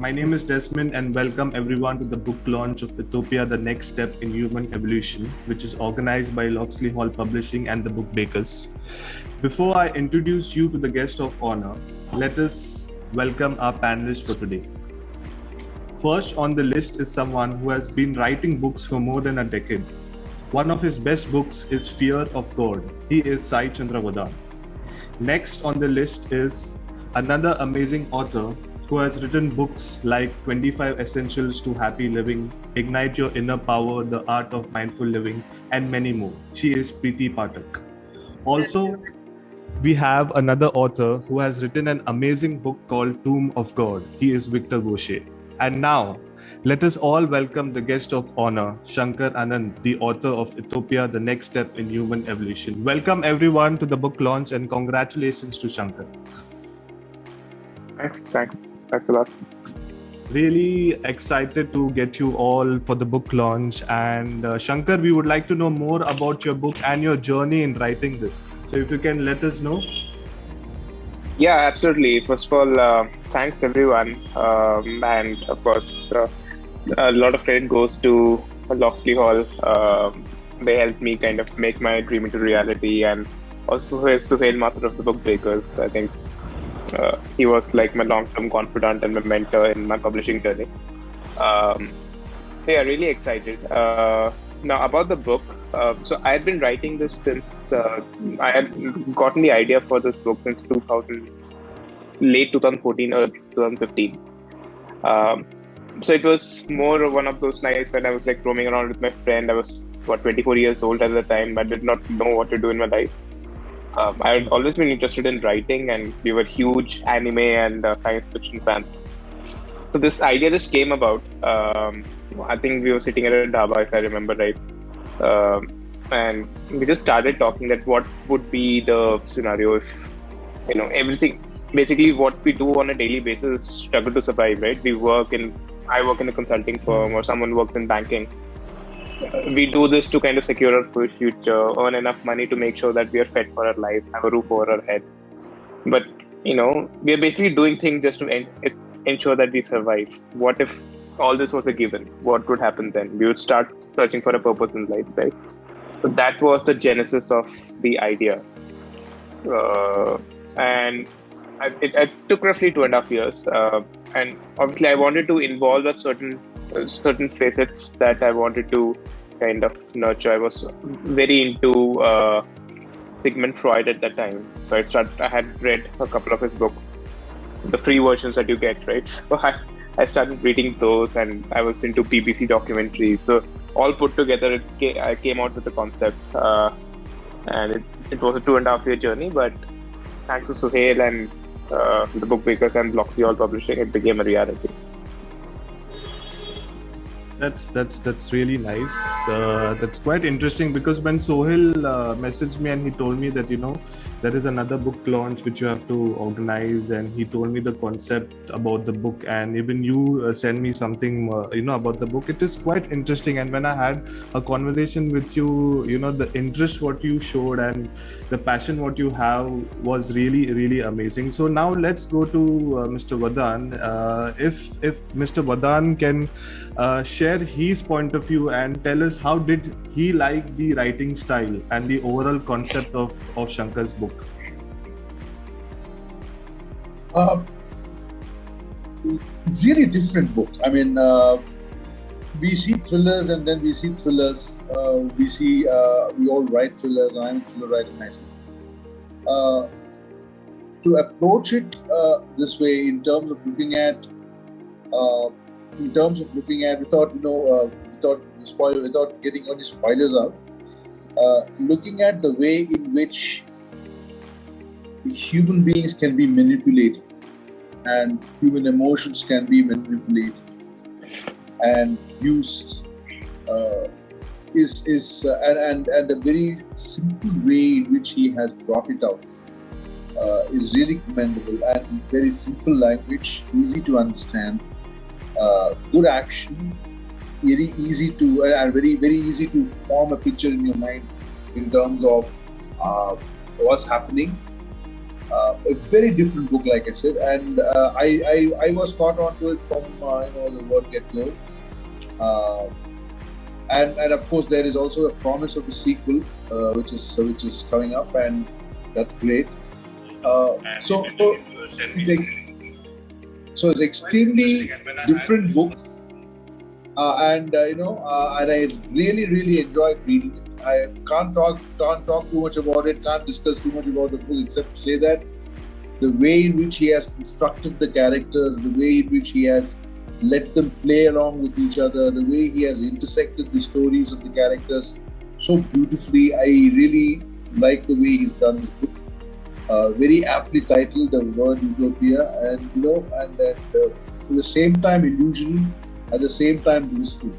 My name is Desmond and welcome everyone to the book launch of Utopia, the next step in human evolution, which is organized by Locksley Hall Publishing and the Book Bakers. Before I introduce you to the guest of honor, let us welcome our panelists for today. First on the list is someone who has been writing books for more than a decade. One of his best books is Fear of God. He is Sai Chandra Vadhan. Next on the list is another amazing author who has written books like 25 Essentials to Happy Living, Ignite Your Inner Power, The Art of Mindful Living, and many more. She is Preeti Pathak. Also, we have another author who has written an amazing book called Tomb of God. He is Victor GHOSHE. And now, let us all welcome the guest of honor, Shankar Ananth, the author of Utopia, the next step in human evolution. Welcome everyone to the book launch and congratulations to Shankar. Thanks a lot. Really excited to get you all for the book launch. And Shankar, we would like to know more about your book and your journey in writing this. So if you can let us know. Yeah, absolutely. First of all, thanks everyone. And of course, a lot of credit goes to Locksley Hall. They helped me kind of make my dream into reality. And also Suhail Mathur of the Book Bakers. I think he was like my long-term confidant and my mentor in my publishing journey. So yeah, really excited. Now about the book. So I had been writing this since I had gotten the idea for this book since late 2014 or 2015. So it was more one of those nights when I was like roaming around with my friend. I was 24 years old at the time. I did not know what to do in my life. I had always been interested in writing, and we were huge anime and science fiction fans. So this idea just came about. I think we were sitting at a dhaba, if I remember right. And we just started talking that what would be the scenario if, everything, basically what we do on a daily basis is struggle to survive, right? I work in a consulting firm, or someone works in banking. We do this to kind of secure our future, earn enough money to make sure that we are fed for our lives, have a roof over our head. But, we are basically doing things just to ensure that we survive. What if all this was a given? What would happen then? We would start searching for a purpose in life, right? So that was the genesis of the idea. And it took roughly 2.5 years. And obviously I wanted to involve a certain facets that I wanted to kind of nurture. I was very into Sigmund Freud at that time. So I had read a couple of his books, the free versions that you get, right? So I started reading those, and I was into BBC documentaries. So all put together, I came out with the concept. And it was a 2.5 year journey, but thanks to Suhail and the Book Bakers and Locksley Hall Publishing, it became a reality. That's really nice. That's quite interesting, because when Sohail messaged me and he told me that there is another book launch which you have to organize, and he told me the concept about the book, and even you send me something about the book. It is quite interesting, and when I had a conversation with you, the interest what you showed and the passion what you have was really, really amazing. So now let's go to Mr. Vadhan. If Mr. Vadhan can share his point of view and tell us how did he like the writing style and the overall concept of Shankar's book. It's really different book. I mean, we see thrillers and then we see thrillers. We all write thrillers, and I'm a thriller writer myself. To approach it this way, in terms of looking at without getting any spoilers out, looking at the way in which human beings can be manipulated and human emotions can be manipulated and used and a very simple way in which he has brought it out is really commendable, and very simple language, easy to understand, good action, very easy to and very easy to form a picture in your mind in terms of what's happening. A very different book, like I said, and I was caught onto it from the word get-go. And of course there is also a promise of a sequel which is coming up, and that's great. So it's extremely different book, and I really enjoyed reading it. I can't talk too much about it, can't discuss too much about the book, except to say that the way in which he has constructed the characters, the way in which he has let them play along with each other, the way he has intersected the stories of the characters so beautifully. I really like the way he's done this book. Very aptly titled, The Word Utopia, and at the same time illusion, at the same time blissful.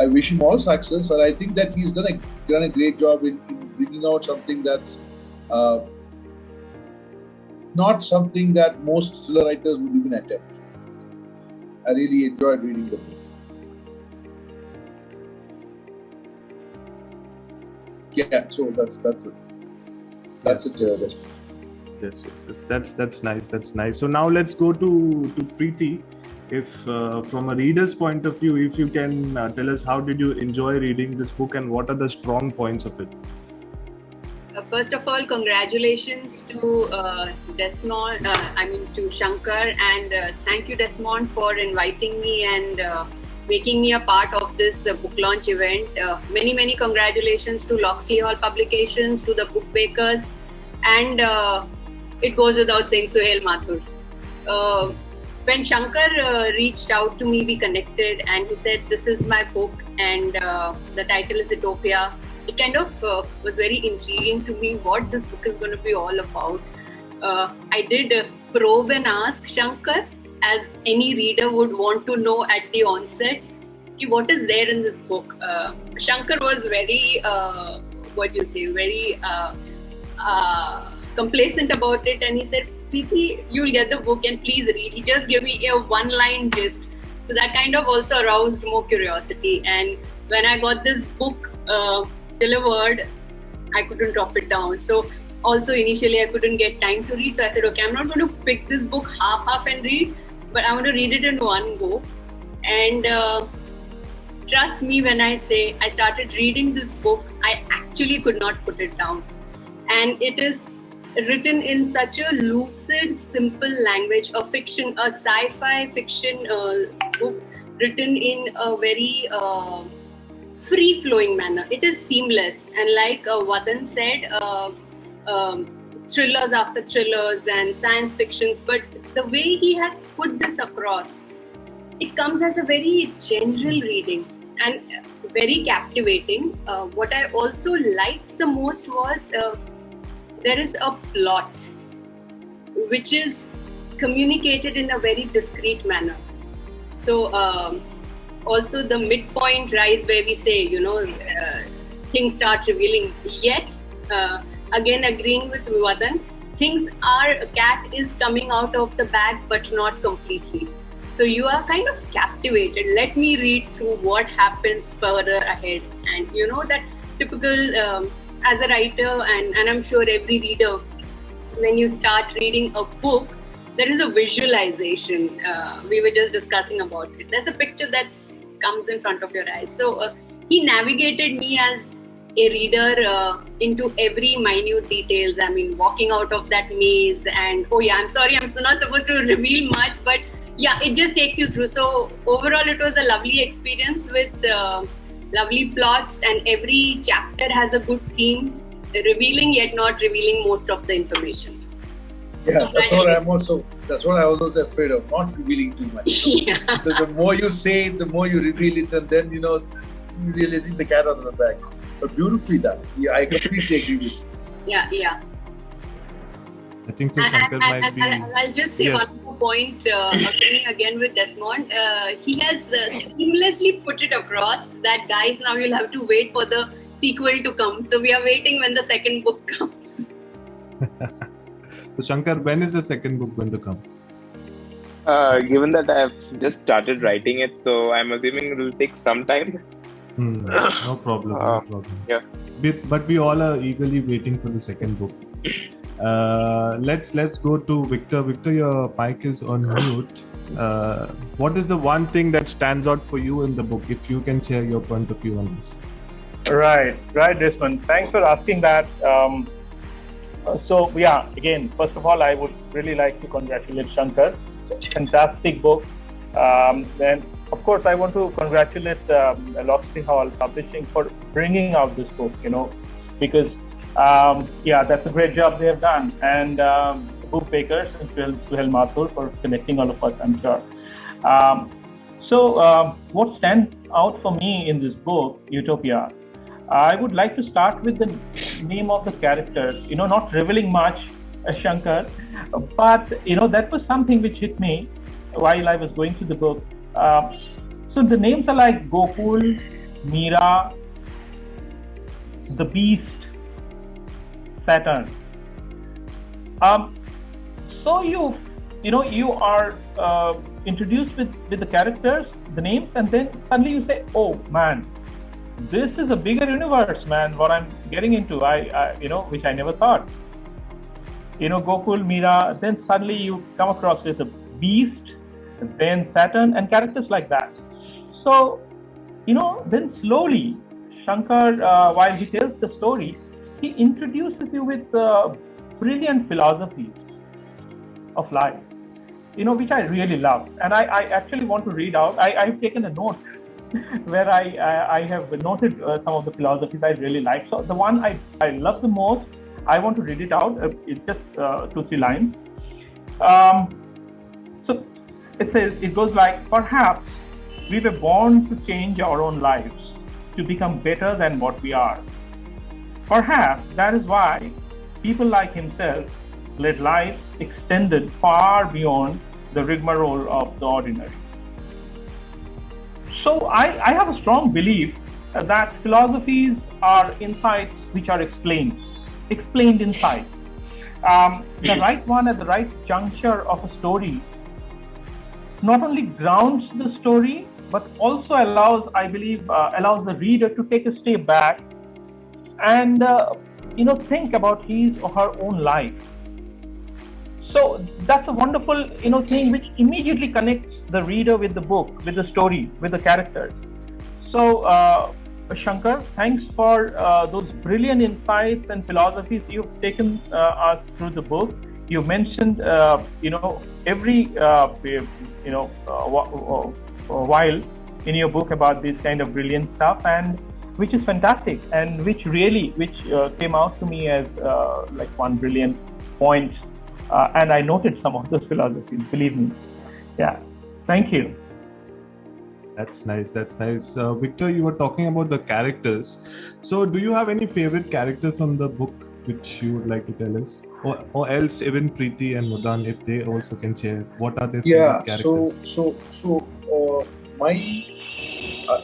I wish him all success, and I think that he's done a great job in bringing out something that's not something that most thriller writers would even attempt. I really enjoyed reading the book. Yeah, so that's it. That's it. Yes. That's nice. So now let's go to Preeti. If from a reader's point of view, if you can tell us, how did you enjoy reading this book and what are the strong points of it? First of all, congratulations to Desmond, to Shankar, and thank you, Desmond, for inviting me and making me a part of this book launch event. Many congratulations to Locksley Hall Publications, to the book bakers, and it goes without saying, Suhail Mathur. When Shankar reached out to me, we connected, and he said, "This is my book, and the title is Utopia." It kind of was very intriguing to me what this book is going to be all about. I did probe and ask Shankar, as any reader would want to know at the onset, what is there in this book. Shankar was very, very complacent about it, and he said, "Preeti, you'll get the book and please read." He just gave me a one-line gist. So that kind of also aroused more curiosity. And when I got this book delivered, I couldn't drop it down. So also initially I couldn't get time to read. So I said, okay, I'm not going to pick this book half and read, but I want to read it in one go. And trust me when I say I started reading this book, I actually could not put it down. And it is written in such a lucid, simple language, a sci-fi fiction book written in a very free-flowing manner. It is seamless, and like Vadhan said, thrillers after thrillers and science fictions, but the way he has put this across, it comes as a very general reading and very captivating. What I also liked the most was there is a plot which is communicated in a very discreet manner. So also the midpoint rise where we say, things start revealing, yet again agreeing with Vadhan, cat is coming out of the bag but not completely. So you are kind of captivated. Let me read through what happens further ahead. And that typical as a writer, and I'm sure every reader, when you start reading a book, there is a visualization. We were just discussing about it. There's a picture that comes in front of your eyes. So he navigated me as a reader into every minute details. I mean, walking out of that maze, and I'm sorry, I'm not supposed to reveal much, but yeah, it just takes you through. So overall, it was a lovely experience with lovely plots, and every chapter has a good theme, revealing yet not revealing most of the information. Yeah, that's what I was also afraid of, not revealing too much. Yeah. The more you say it, the more you reveal it, and then you really take the cat out of the bag. But beautifully done. Yeah, I completely agree with you. Yeah. I think so. Shankar might be. I'll just say one more point. Agreeing again with Desmond, he has seamlessly put it across that, guys, now you'll have to wait for the sequel to come. So we are waiting when the second book comes. So Shankar, when is the second book going to come? Given that I've just started writing it, so I'm assuming it will take some time. No problem. Yeah. But we all are eagerly waiting for the second book. Let's go to Victor. Victor, your mic is on mute. What is the one thing that stands out for you in the book? If you can share your point of view on this. Right, Desmond. Thanks for asking that. Again, first of all, I would really like to congratulate Shankar. Fantastic book. Then, of course, I want to congratulate Locksley Hall Publishing for bringing out this book. Because that's a great job they have done, and book bakers and Suhail Mathur for connecting all of us, I'm sure. What stands out for me in this book, Utopia, I would like to start with the name of the characters. Not revealing much, Shankar, but that was something which hit me while I was going through the book. So the names are like Gokul, Meera, the Beast, Saturn. So you are introduced with the characters, the names, and then suddenly you say, "Oh man, this is a bigger universe, man. What I'm getting into, which I never thought." Gokul, Meera. Then suddenly you come across with the Beast, then Saturn, and characters like that. So, then slowly, Shankar, while he tells the story, he introduces you with brilliant philosophies of life, which I really love. And I actually want to read out. I've taken a note where I have noted some of the philosophies I really like. So the one I love the most, I want to read it out. It's just 2-3 lines. So it goes like, perhaps we were born to change our own lives, to become better than what we are. Perhaps that is why people like himself led lives extended far beyond the rigmarole of the ordinary. So I have a strong belief that philosophies are insights which are explained insights. The right one at the right juncture of a story not only grounds the story, but also allows the reader to take a step back and think about his or her own life. So that's a wonderful thing which immediately connects the reader with the book, with the story, with the characters. So Shankar, thanks for those brilliant insights and philosophies you've taken us through the book. You mentioned every while in your book about this kind of brilliant stuff, and which is fantastic, and which came out to me as like one brilliant point, and I noted some of those philosophies, believe me. Yeah, thank you. That's nice. Victor, you were talking about the characters. So do you have any favorite characters from the book which you would like to tell us? Or else even Preeti and Vadhan, if they also can share, what are their favorite characters?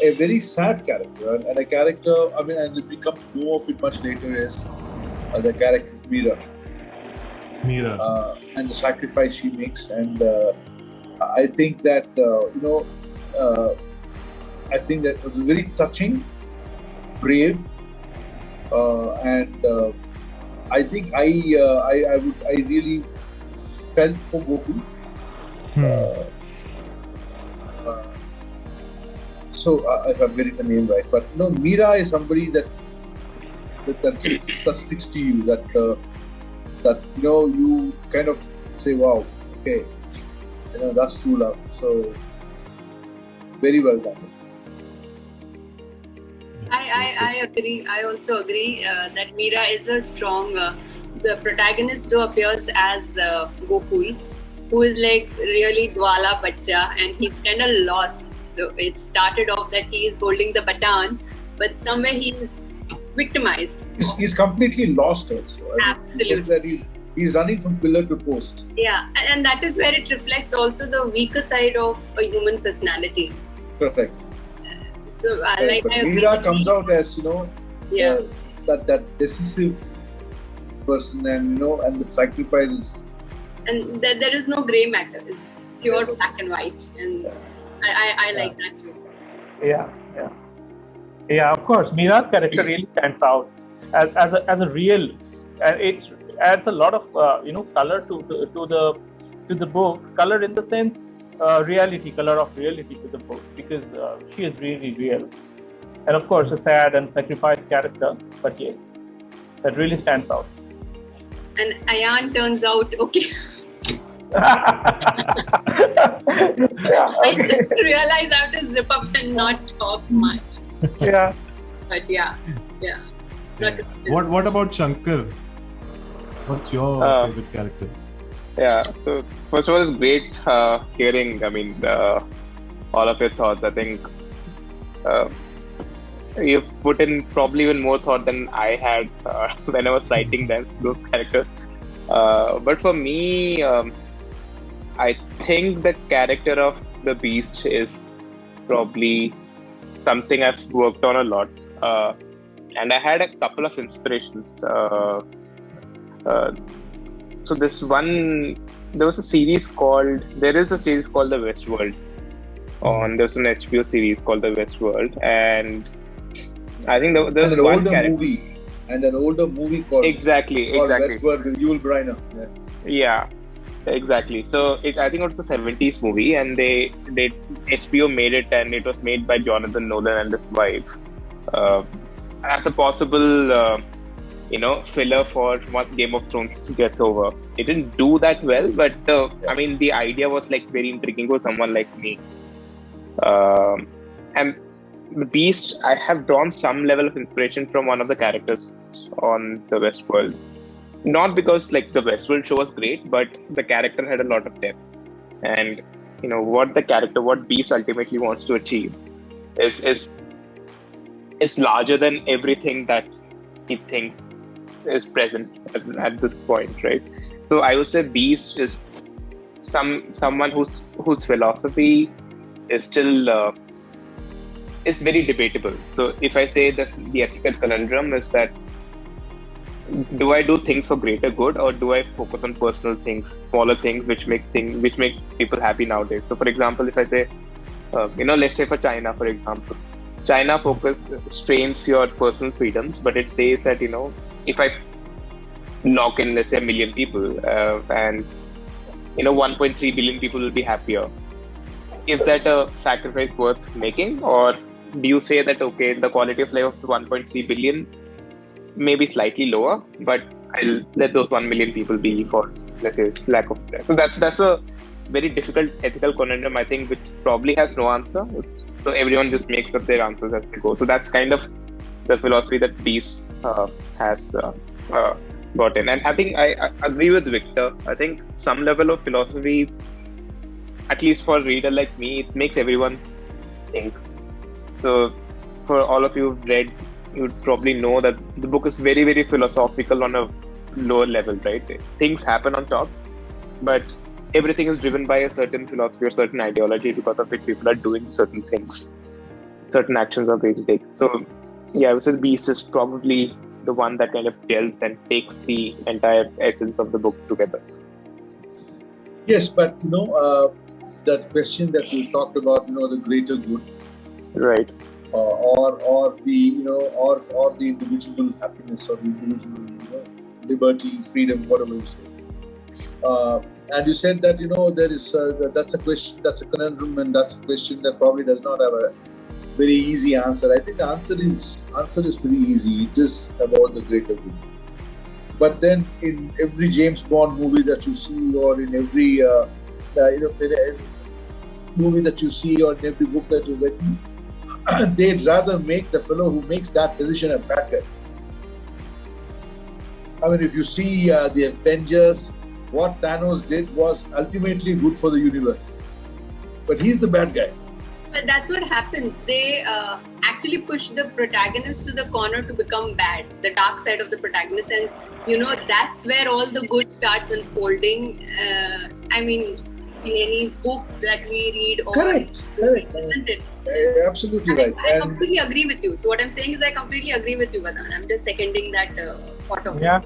A very sad character, and a character, and we come to know of it much later, is the character of Meera. And the sacrifice she makes. And I think that, I think that it was very touching, brave, and I think I really felt for Goku. So if I'm getting the name right, but Meera is somebody that sticks to you. That you kind of say, "Wow, okay, that's true love." So very well done. I agree. I also agree that Meera is a strong. The protagonist who appears as Gokul, who is like really Dwala Bacha, and he's kind of lost. So it started off that he is holding the baton, but somewhere he is victimized. He's completely lost also. Absolutely. That he's running from pillar to post. Yeah, and that is where it reflects also the weaker side of a human personality. Correct. So Meera comes out as that decisive person, and and the sacrifices. And there is no grey matter. It's pure black and white, and I like that too. Yeah. Of course, Meera's character really stands out as a real. adds a lot of color to the book. Color in the sense reality, color of reality to the book, because she is really real, and of course a sad and sacrificed character, but yes, that really stands out. And Ayan turns out okay. I didn't realize I have to zip up and not talk much. Yeah. But yeah. What about Shankar? What's your favorite character? Yeah, so first of all, it's great hearing, all of your thoughts. I think you've put in probably even more thought than I had when I was writing those characters. But for me, I think the character of the Beast is probably something I've worked on a lot. And I had a couple of inspirations. So there is a series called The Westworld. There's an HBO series called The Westworld, and I think there's an one older character. movie, and an older movie called Exactly. Westworld with Yul Brynner. Yeah, exactly. So I think it was a 70s movie, and they HBO made it, and it was made by Jonathan Nolan and his wife as a possible filler for what Game of Thrones gets over. It didn't do that well, but the idea was like very intriguing for someone like me. And the Beast, I have drawn some level of inspiration from one of the characters on the Westworld. Not because like the Westworld show was great, but the character had a lot of depth. And what Beast ultimately wants to achieve is larger than everything that he thinks is present at this point, right? So I would say Beast is someone whose philosophy is still is very debatable. So if I say that the ethical conundrum is that, do I do things for greater good, or do I focus on personal things, smaller things which make people happy nowadays? So for example, if I say, let's say for China, for example, China strains your personal freedoms, but it says that, if I lock in, let's say, 1 million people, and 1.3 billion people will be happier. Is that a sacrifice worth making? Or do you say that, okay, the quality of life of 1.3 billion may be slightly lower, but I'll let those 1 million people be for, let's say, lack of death. So that's a very difficult ethical conundrum, I think, which probably has no answer. So everyone just makes up their answers as they go. So that's kind of the philosophy that Beast has brought in. And I think I agree with Victor. I think some level of philosophy, at least for a reader like me, it makes everyone think. So for all of you who've read, you'd probably know that the book is very, very philosophical on a lower level, right? Things happen on top, but everything is driven by a certain philosophy or certain ideology, because of which people are doing certain things, certain actions are going to take. So yeah, I would say the Beast is probably the one that kind of gels and takes the entire essence of the book together. Yes, but that question that we talked about, the greater good, right? Or the individual happiness, or the individual liberty, freedom, whatever you say. And you said that there is that's a question, that's a conundrum, and that's a question that probably does not have a very easy answer. I think the answer is pretty easy. It is about the greater good. But then, in every James Bond movie that you see, or in every movie that you see, or in every book that you read, they'd rather make the fellow who makes that decision a bad guy. I mean, if you see the Avengers, what Thanos did was ultimately good for the universe, but he's the bad guy. But that's what happens. They actually push the protagonist to the corner to become bad, the dark side of the protagonist, and that's where all the good starts unfolding. In any book that we read, or correct, isn't it? Absolutely right. I completely agree with you. So what I'm saying is, I completely agree with you, Vadhan. I'm just seconding that thought of yeah.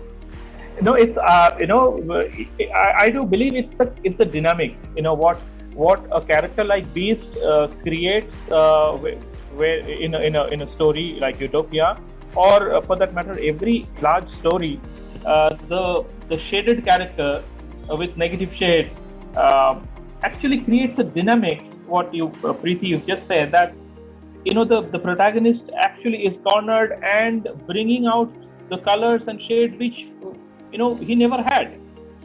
It's I do believe it's a dynamic. What a character like Beast creates, where in a story like Utopia, or for that matter, every large story the shaded character with negative shade actually creates a dynamic. What you, Preeti, you just said, that the protagonist actually is cornered and bringing out the colors and shade which he never had.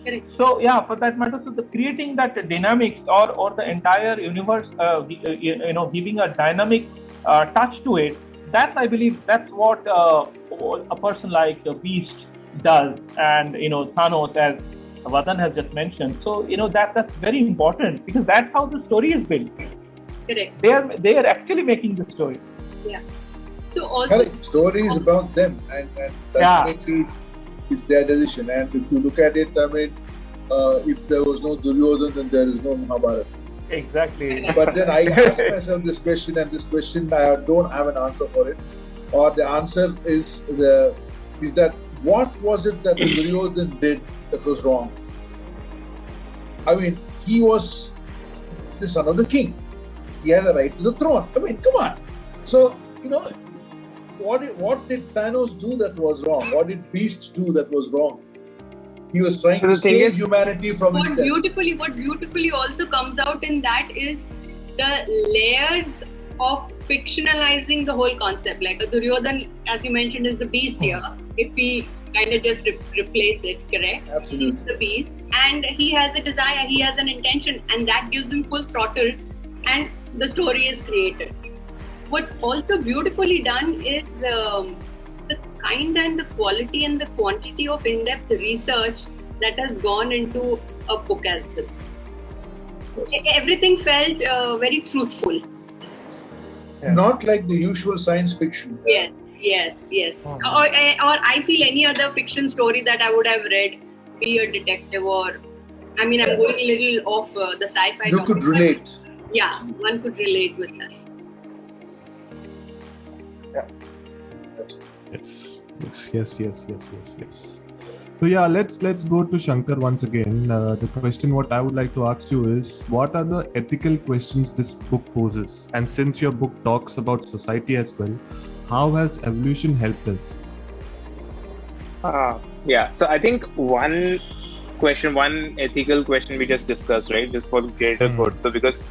Correct. So yeah, for that matter, so creating that dynamics or the entire universe, giving a dynamic touch to it. That, I believe, that's what a person like Beast does, and Thanos, as Vadhan has just mentioned. So that's very important, because that's how the story is built. Correct. They are actually making the story. Yeah. So also, Correct. Story is about them, and ultimately it's their decision. And if you look at it, I mean, if there was no Duryodhan, then there is no Mahabharata. Exactly. But then I ask myself this question, and this question I don't have an answer for it. Or the answer is that what was it that Duryodhan did that was wrong? I mean, he was the son of the king. He has a right to the throne. I mean, come on. So, what did Thanos do that was wrong? What did Beast do that was wrong? He was trying to save humanity from what itself. beautifully also comes out in that is the layers of fictionalizing the whole concept. Like a Duryodhan, as you mentioned, is the beast here. If we kind of just replace it, correct? Absolutely. He's the beast, and he has a desire, he has an intention, and that gives him full throttle, and the story is created. What's also beautifully done is the kind and the quality and the quantity of in-depth research that has gone into a book as this. Yes. Everything felt very truthful. Yeah. Not like the usual science fiction. Yes. Or I feel any other fiction story that I would have read, be a detective or, I'm going a little off the sci-fi. You could relate. Yeah, one could relate with that. Yes. So yeah, let's go to Shankar once again. The question what I would like to ask you is, what are the ethical questions this book poses? And since your book talks about society as well, how has evolution helped us? So I think one ethical question we just discussed, right, just for greater good. So because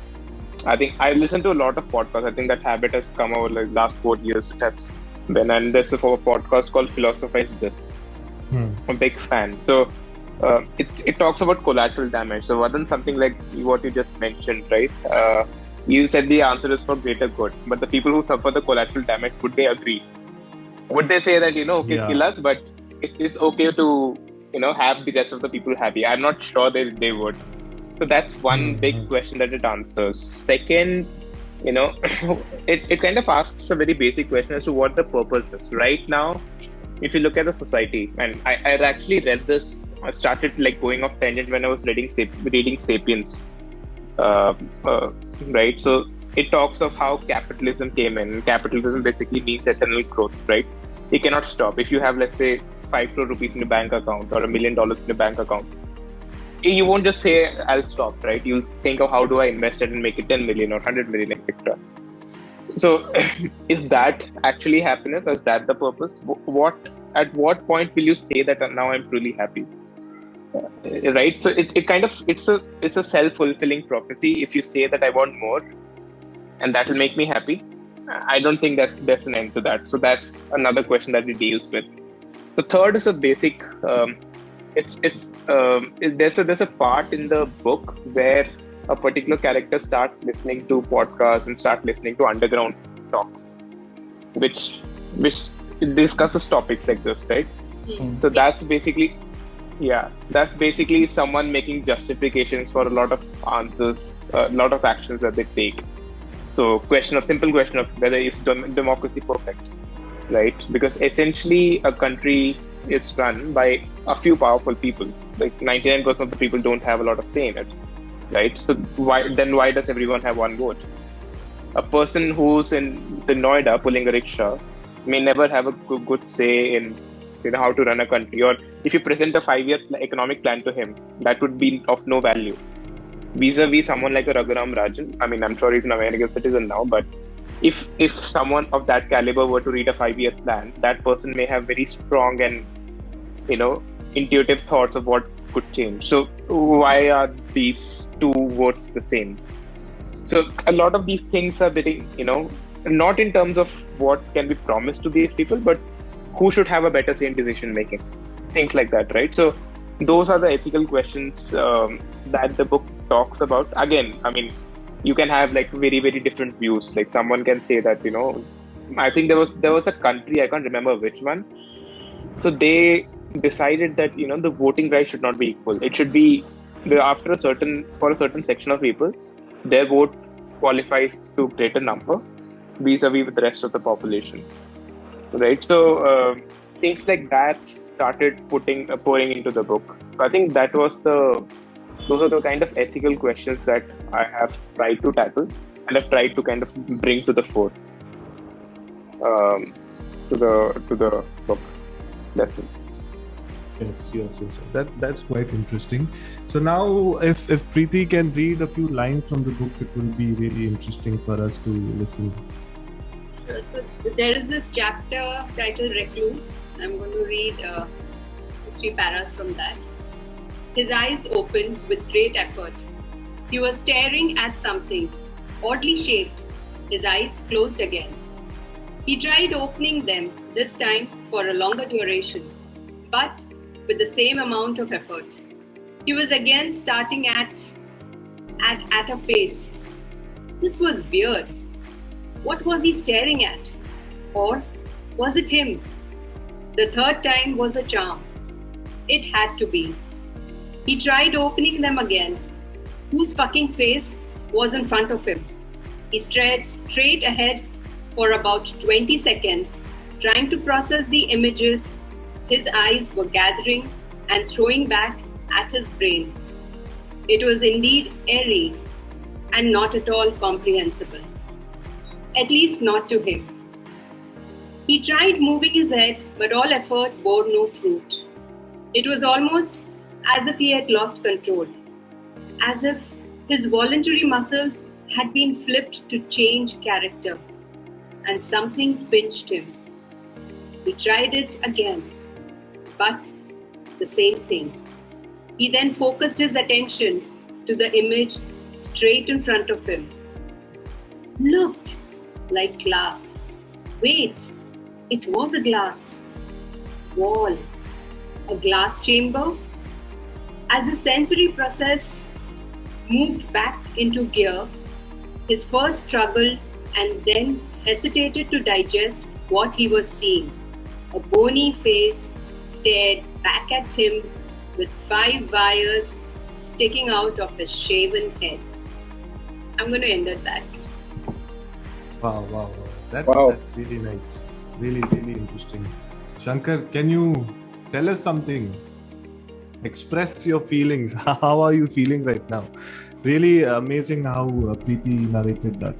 I think I listened to a lot of podcasts. I think that habit has come over like last 4 years. It has been, and there's a podcast called Philosophize This. I'm a big fan. So it talks about collateral damage. So Vadhan, something like what you just mentioned, right? You said the answer is for greater good, but the people who suffer the collateral damage, would they agree? Would they say that kill us, but it is okay to have the rest of the people happy? I'm not sure they would. So that's one big question that it answers. Second, it kind of asks a very basic question as to what the purpose is. Right now, if you look at the society, and I actually read this, I started like going off tangent when I was reading Sapiens, right? So it talks of how capitalism came in. Capitalism basically means eternal growth, right? You cannot stop. If you have, let's say, 5 crore rupees in a bank account or $1 million in a bank account, you won't just say, I'll stop, right? You'll think of how do I invest it and make it 10 million or 100 million, etc. So is that actually happiness, or is that the purpose? At what point will you say that now I'm truly happy? Right? So it's a self-fulfilling prophecy. If you say that I want more and that will make me happy, I don't think there's an end to that. So that's another question that it deals with. The third is a basic, there's a part in the book where a particular character starts listening to podcasts and start listening to underground talks, which discusses topics like this, right? So that's basically someone making justifications for a lot of answers, a lot of actions that they take. So simple question of whether is democracy perfect, right? Because essentially a country is run by a few powerful people. Like 99% of the people don't have a lot of say in it, right? So why does everyone have one vote? A person who's in Noida pulling a rickshaw may never have a good say in how to run a country. Or if you present a 5-year economic plan to him, that would be of no value. Vis-a-vis someone like a Raghuram Rajan, I mean, I'm sure he's an American citizen now, but if someone of that caliber were to read a 5-year plan, that person may have very strong and intuitive thoughts of what could change. So why are these two votes the same? So a lot of these things are very, not in terms of what can be promised to these people, but who should have a better say in decision making, things like that, right? So those are the ethical questions that the book talks about. Again, I mean, you can have like very, very different views. Like someone can say that, I think there was a country, I can't remember which one. So they decided that, the voting rights should not be equal. It should be for a certain section of people, their vote qualifies to greater number vis-a-vis with the rest of the population, right? So things like that started pouring into the book. I think those are the kind of ethical questions that I have tried to tackle and have tried to kind of bring to the fore to the book. Desmond. Yes. That's quite interesting. So now, if Preeti can read a few lines from the book, it will be really interesting for us to listen. So there is this chapter titled Recluse. I'm going to read 3 paras from that. His eyes opened with great effort. He was staring at something, oddly shaped. His eyes closed again. He tried opening them, this time for a longer duration, but with the same amount of effort. He was again starting at a face. This was weird. What was he staring at? Or was it him? The third time was a charm. It had to be. He tried opening them again. Whose fucking face was in front of him? He stared straight ahead for about 20 seconds, trying to process the images his eyes were gathering and throwing back at his brain. It was indeed airy and not at all comprehensible. At least not to him. He tried moving his head, but all effort bore no fruit. It was almost as if he had lost control, as if his voluntary muscles had been flipped to change character, and something pinched him. He tried it again, but the same thing. He then focused his attention to the image straight in front of him. Looked like glass. Wait, it was a glass. Wall. A glass chamber. As his sensory process moved back into gear, his first struggled and then hesitated to digest what he was seeing. A bony face stared back at him with 5 wires sticking out of his shaven head. I'm going to end at that. Wow. That's really nice. Really, really interesting. Shankar, can you tell us something? Express your feelings. How are you feeling right now? Really amazing how Preeti narrated that.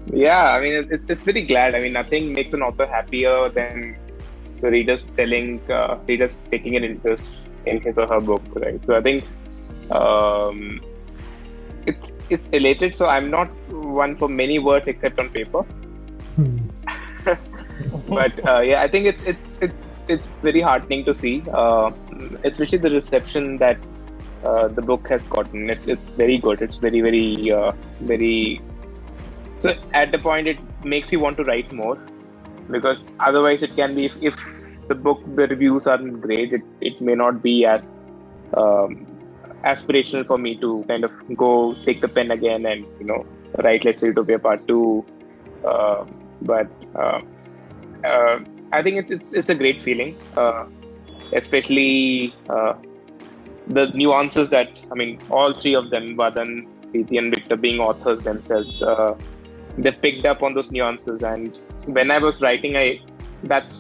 Yeah, I mean, it's very glad. I mean, nothing makes an author happier than the readers taking an interest in his or her book, right? So I think it's elated. So I'm not one for many words except on paper. But yeah, I think it's very heartening to see, especially the reception that the book has gotten. It's very good. It's very, very, very. So at the point, it makes you want to write more, because otherwise it can be, if the reviews aren't great, it may not be as aspirational for me to kind of go take the pen again and write, let's say, Utopia Part 2. But I think it's a great feeling, especially the nuances that, I mean, all 3 of them, Vadhan, Preeti and Victor, being authors themselves, they picked up on those nuances. And when I was writing, that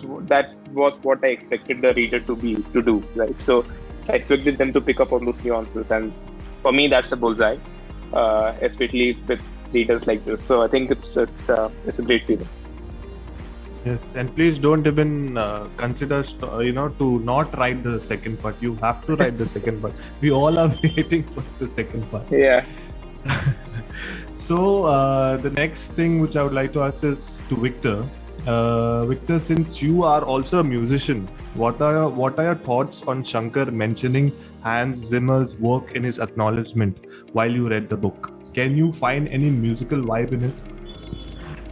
was what I expected the reader to do, right? So I expected them to pick up on those nuances, and for me, that's a bullseye, especially with readers like this. So I think it's a great feeling. Yes, and please don't even consider, to not write the second part. You have to write the second part. We all are waiting for the second part. Yeah. So the next thing which I would like to ask is to Victor. Victor, since you are also a musician, What are your thoughts on Shankar mentioning Hans Zimmer's work in his acknowledgement while you read the book? Can you find any musical vibe in it?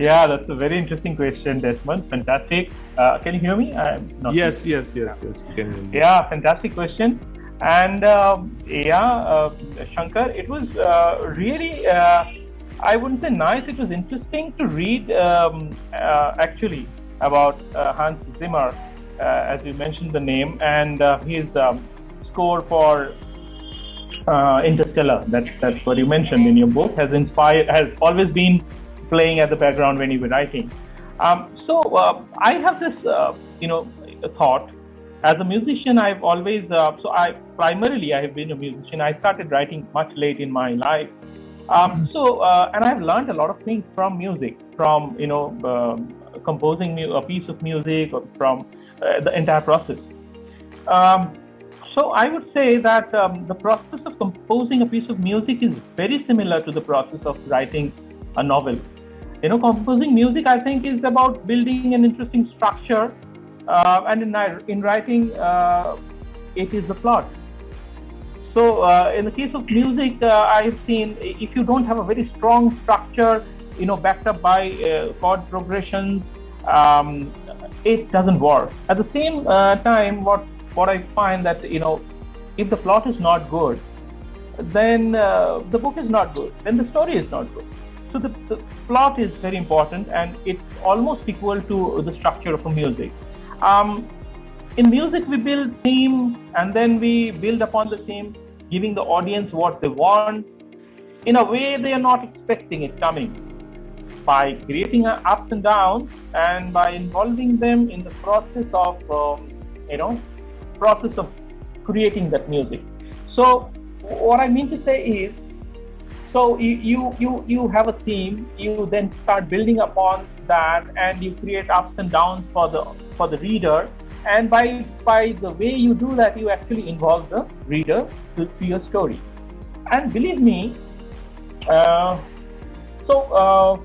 Yeah, that's a very interesting question, Desmond. Fantastic. Can you hear me? Yes, we can hear you. Yeah, fantastic question. And Shankar, it was really, I wouldn't say nice, it was interesting to read actually about Hans Zimmer, as you mentioned the name, and his score for Interstellar, that's what you mentioned in your book, has always been playing at the background when you were writing. So I have this, thought. As a musician, I've always, primarily I have been a musician. I started writing much late in my life. And I've learned a lot of things from music, from, composing a piece of music, or from the entire process. So I would say that the process of composing a piece of music is very similar to the process of writing a novel. Composing music, I think, is about building an interesting structure, and in writing, it is the plot. So in the case of music, I've seen if you don't have a very strong structure, backed up by chord progressions, it doesn't work. At the same time, what I find that if the plot is not good, then the book is not good, then the story is not good. So the plot is very important, and it's almost equal to the structure of a music. In music, we build theme, and then we build upon the theme, giving the audience what they want in a way they are not expecting it coming, by creating ups and downs, and by involving them in the process of creating that music. So what I mean to say is, so you have a theme, you then start building upon that, and you create ups and downs for the reader, and by the way you do that, you actually involve the reader to your story. And believe me, so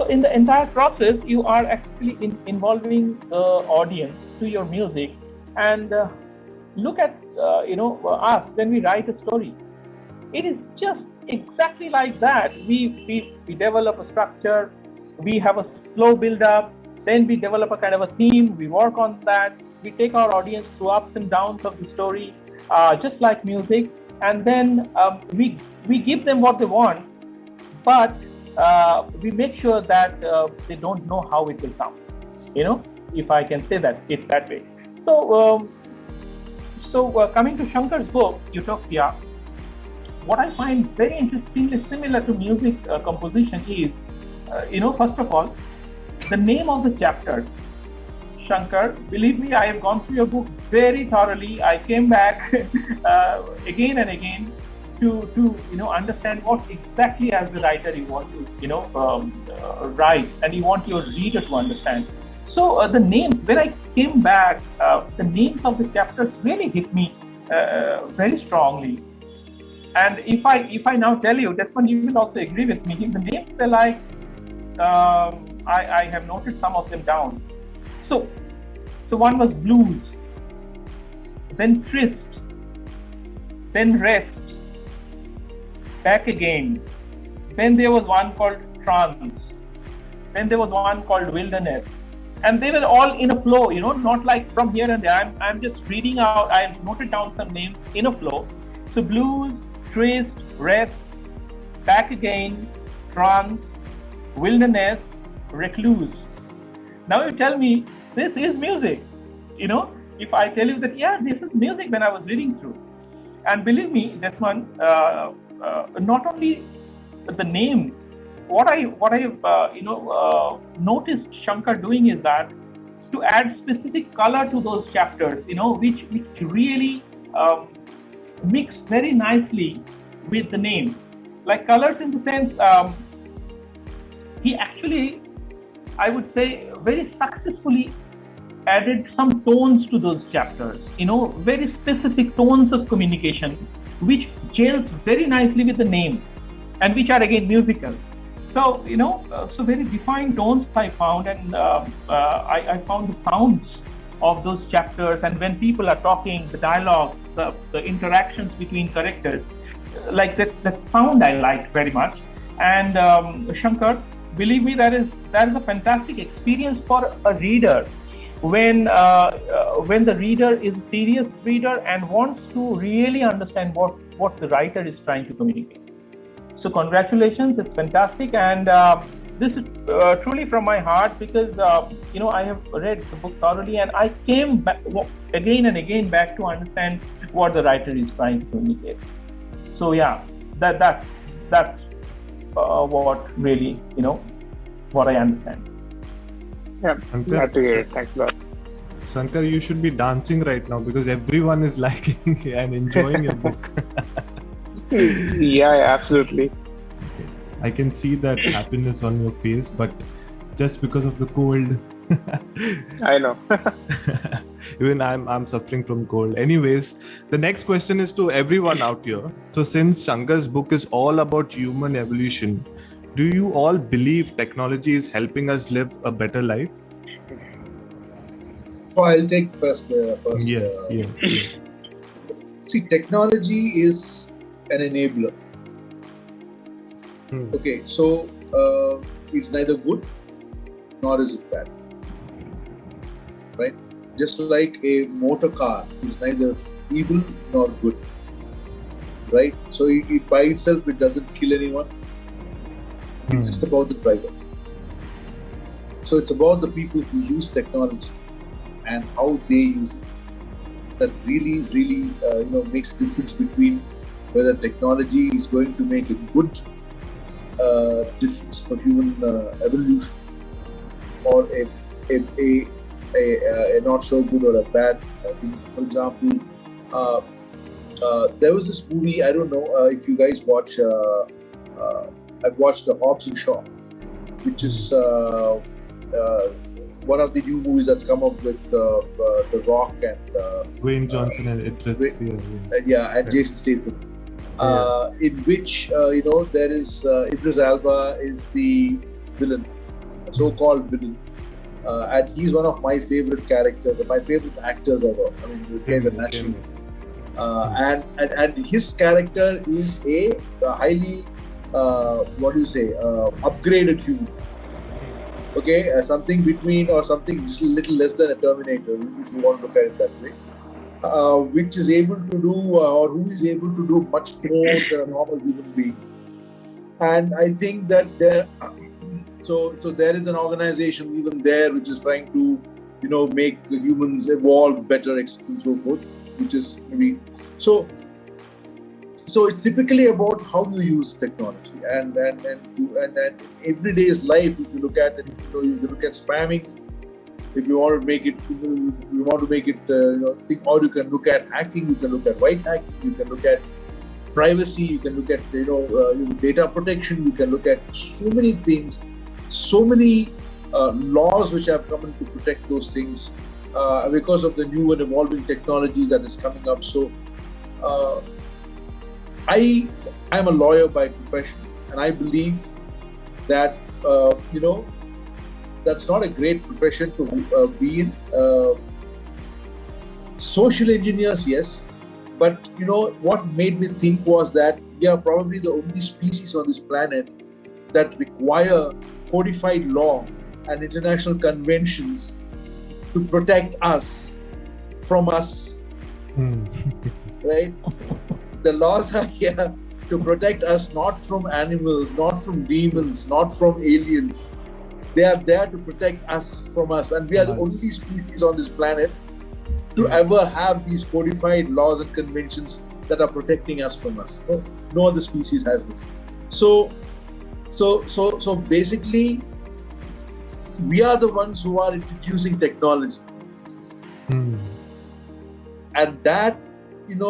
in the entire process, you are actually involving the audience to your music. And look at us when we write a story. It is just exactly like that. We develop a structure, we have a slow build-up, then we develop a kind of a theme, we work on that, we take our audience through ups and downs of the story, just like music, and then we give them what they want, but we make sure that they don't know how it will sound, if I can say that, it's that way. So, coming to Shankar's book, Utopia, what I find very interestingly similar to music composition is, first of all, the name of the chapters. Shankar, believe me, I have gone through your book very thoroughly. I came back again and again to understand what exactly as the writer you want to write, and you want your reader to understand. So the names, when I came back, the names of the chapters really hit me very strongly. And if I now tell you, Desmond, you will also agree with me. The names were like, I have noted some of them down. So one was blues, then tryst, then rest, back again. Then there was one called trance. Then there was one called wilderness. And they were all in a flow, not like from here and there. I'm just reading out, I have noted down some names in a flow. So blues, tryst, rest, back again, trance, wilderness, recluse. Now you tell me, this is music. If I tell you that, yeah, this is music when I was reading through. And believe me, Desmond, not only the name, what I noticed Shankar doing is that to add specific color to those chapters, which really mix very nicely with the name. Like colors in the sense, he actually, I would say, very successfully added some tones to those chapters, very specific tones of communication, which gels very nicely with the name, and which are again musical. So, so very defined tones I found, and I found the sounds of those chapters, and when people are talking, the dialogue, the interactions between characters, like that sound I liked very much. And Shankar, believe me, that is a fantastic experience for a reader when the reader is a serious reader and wants to really understand what the writer is trying to communicate. So congratulations, it's fantastic, and this is truly from my heart, because I have read the book thoroughly, and I came back again and again back to understand what the writer is trying to communicate. So yeah, that's what really what I understand. Yeah, glad to hear it. Thanks a lot. Shankar, you should be dancing right now because everyone is liking and enjoying your book. Yeah, absolutely. I can see that happiness on your face, but just because of the cold. I know. Even I'm suffering from cold. Anyways, the next question is to everyone out here. So since Shankar's book is all about human evolution, do you all believe technology is helping us live a better life? So I'll take first. Yes. See, technology is an enabler. Okay, so it's neither good nor is it bad, right? Just like a motor car is neither evil nor good, right? So it by itself, it doesn't kill anyone. It's just about the driver. So it's about the people who use technology and how they use it. That really makes a difference between whether technology is going to make a good difference for human evolution, or a not so good or a bad thing. For example, there was this movie, I don't know if you guys watch, I've watched the Hobbs and Shaw, which is one of the new movies that's come up with The Rock and Dwayne Johnson and Idris. And Jason Statham. In which there is Idris Elba is the villain, a so-called villain, and he's one of my favorite characters and my favorite actors ever. I mean, the guy's a national. And his character is a highly upgraded human. Okay, something between or something just a little less than a Terminator, if you want to look at it that way. Which is able to do, or who is able to do much more than a normal human being. And I think that there is an organization even there which is trying to, make the humans evolve better, and so forth. Which is maybe so it's typically about how you use technology and everyday's life. If you look at it, you look at spamming. If you want to make it, think, or you can look at hacking, you can look at white hacking, you can look at privacy, you can look at data protection, you can look at so many things, so many laws which have come in to protect those things because of the new and evolving technologies that is coming up. So I am a lawyer by profession, and I believe that that's not a great profession to be in. Social engineers, yes, but what made me think was that we are probably the only species on this planet that require codified law and international conventions to protect us from us. Right? The laws are here to protect us, not from animals, not from demons, not from aliens. They are there to protect us from us, and we are the only species on this planet to ever have these codified laws and conventions that are protecting us from us. No other species has this. So basically, we are the ones who are introducing technology, and that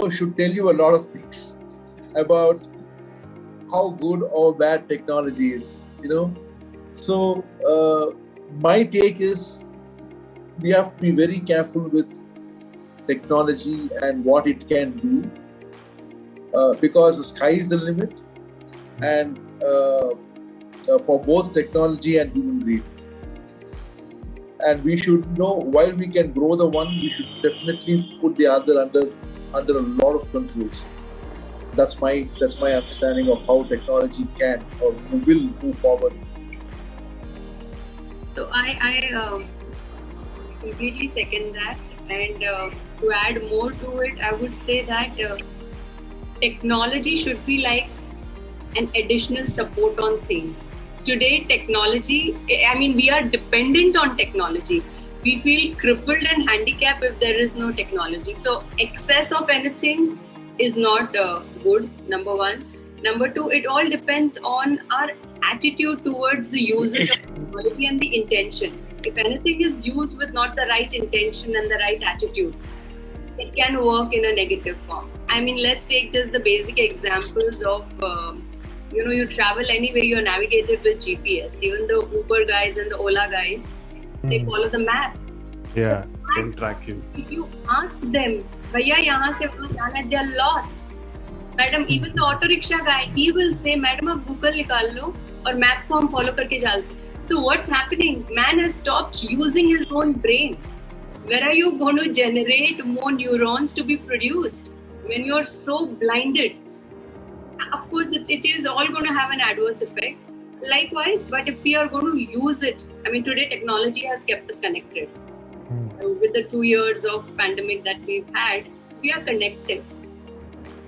should tell you a lot of things about how good or bad technology is. So my take is we have to be very careful with technology and what it can do, because the sky is the limit, and for both technology and human being. and we should know, while we can grow the one, we should definitely put the other under a lot of controls. That's my understanding of how technology can or will move forward. So I completely second that, and to add more to it, I would say that technology should be like an additional support on things. Today, technology, I mean, we are dependent on technology. We feel crippled and handicapped if there is no technology. So, excess of anything is not good, number one. Number two, it all depends on our attitude towards the usage of technology and the intention. If anything is used with not the right intention and the right attitude, it can work in a negative form. I mean, let's take just the basic examples of you travel anywhere, you're navigated with GPS. Even the Uber guys and the Ola guys, they follow the map. Yeah, they'll track you. If you ask them, Bhaiya, yahan se wahan jana hai, they are lost. Madam, even the auto rickshaw guy, he will say, Madam, aap Google nikal lo aur map ko hum follow karke jalte. So what's happening? Man has stopped using his own brain. Where are you going to generate more neurons to be produced when you're so blinded? Of course, it is all going to have an adverse effect. Likewise, but if we are going to use it, I mean, today technology has kept us connected. With the 2 years of pandemic that we've had, we are connected.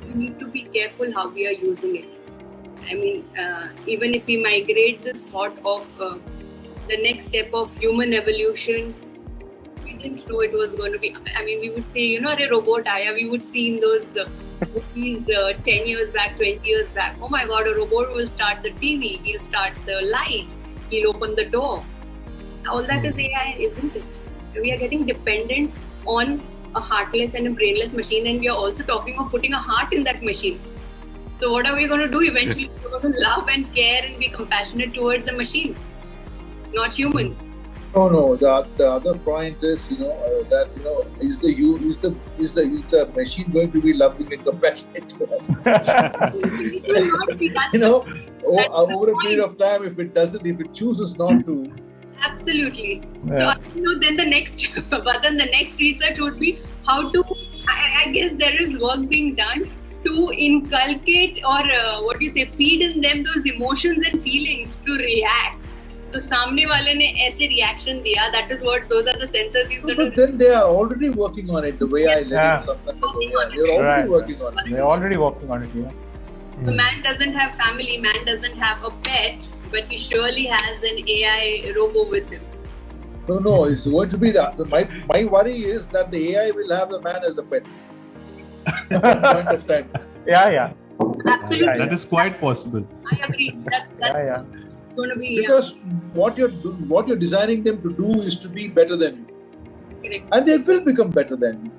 We need to be careful how we are using it. I mean, even if we migrate this thought of the next step of human evolution, we didn't know it was going to be. I mean, we would say, a robot aaya. We would see in those movies 10 years back, 20 years back. Oh my God, a robot will start the TV. He'll start the light. He'll open the door. All that is AI, isn't it? We are getting dependent on a heartless and a brainless machine, and we are also talking of putting a heart in that machine. So what are we going to do eventually? We're going to love and care and be compassionate towards a machine, not human. No. The other point is, that is the machine going to be loving and compassionate to us? It will not be. Over a period of time, if it chooses not to. Absolutely. Yeah. So then the next, Vadhan, the next research would be how to. I guess there is work being done to inculcate or feed in them those emotions and feelings to react. So सामने वाले ने ऐसे reaction दिया. That is what those are the sensors used to do. But then they are already working on it. The way I let it sometimes ago. They're already working on it. They're already working on it. Yeah. So man doesn't have family. Man doesn't have a pet, but he surely has an AI robo with him. No. It's going to be that. My worry is that the AI will have the man as a pet. At one point of time. Yeah. Absolutely. That is quite possible. I agree. That's going to be because what you're designing them to do is to be better than you. Correct. And they will become better than you.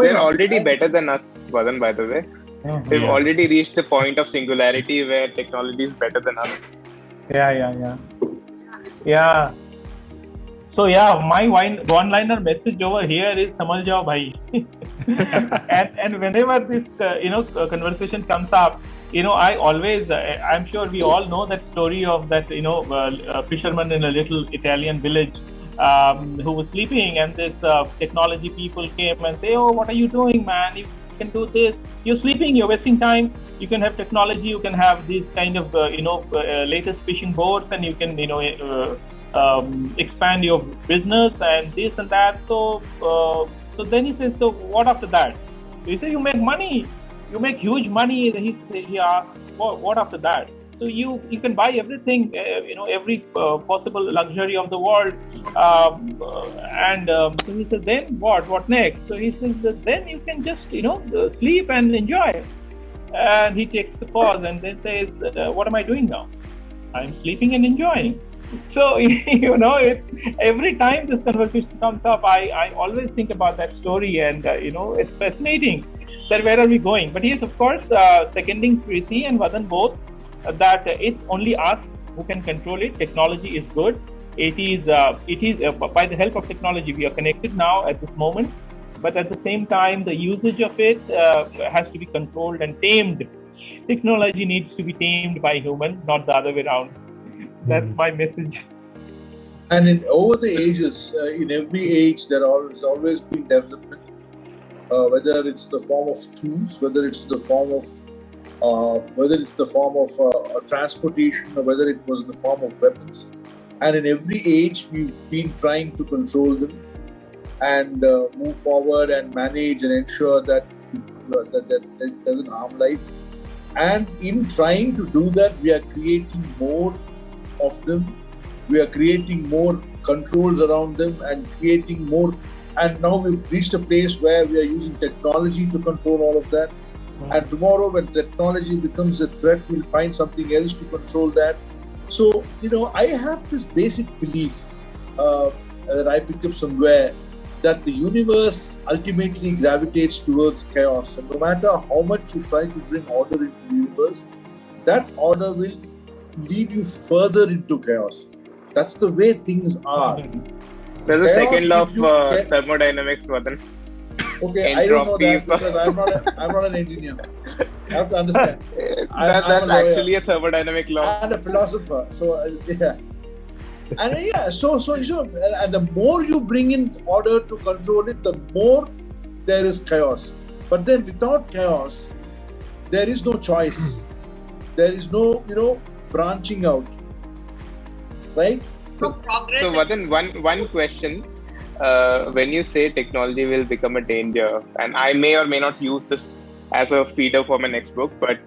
They're already better than us, Vadhan, by the way. They've already reached the point of singularity where technology is better than us. Yeah. So my one-liner message over here is "Samajh jao bhai." and whenever this conversation comes up, I always I'm sure we all know that story of that fisherman in a little Italian village who was sleeping, and this technology people came and say, "Oh, what are you doing, man? You can do this. You're sleeping. You're wasting time. You can have technology. You can have these kind of latest fishing boats, and you can expand your business and this and that." So then he says, "So what after that?" So he says, "You make money. You make huge money." He asks, "What after that?" So you can buy everything, every possible luxury of the world, and so he says, "Then what? What next?" So he says, "Then you can just sleep and enjoy." And he takes the pause and then says, "What am I doing now? I'm sleeping and enjoying." So every time this conversation comes up, I always think about that story, and it's fascinating. That where are we going? But yes, of course, seconding Preeti and Vadhan both, that it's only us who can control it. Technology is good. It is by the help of technology we are connected now at this moment. But at the same time, the usage of it has to be controlled and tamed. Technology needs to be tamed by humans, not the other way around. That's my message. And over the ages, in every age, there has always been development, whether it's the form of tools, whether it's the form of transportation, or whether it was in the form of weapons. And in every age, we've been trying to control them and move forward and manage and ensure that it doesn't harm life. And in trying to do that, we are creating more of them. We are creating more controls around them and creating more. And now we've reached a place where we are using technology to control all of that. And tomorrow, when technology becomes a threat, we'll find something else to control that. So, I have this basic belief that I picked up somewhere, that the universe ultimately gravitates towards chaos. And no matter how much you try to bring order into the universe, that order will lead you further into chaos. That's the way things are. There's a second law of thermodynamics, Vadhan. Okay, I don't know that because I'm not an engineer. I have to understand. That's actually a thermodynamic law. And a philosopher. So yeah. And and the more you bring in order to control it, the more there is chaos. But then without chaos, there is no choice. There is no, branching out. Right? So progress. So Vadhan, one question. When you say technology will become a danger, and I may or may not use this as a feeder for my next book, but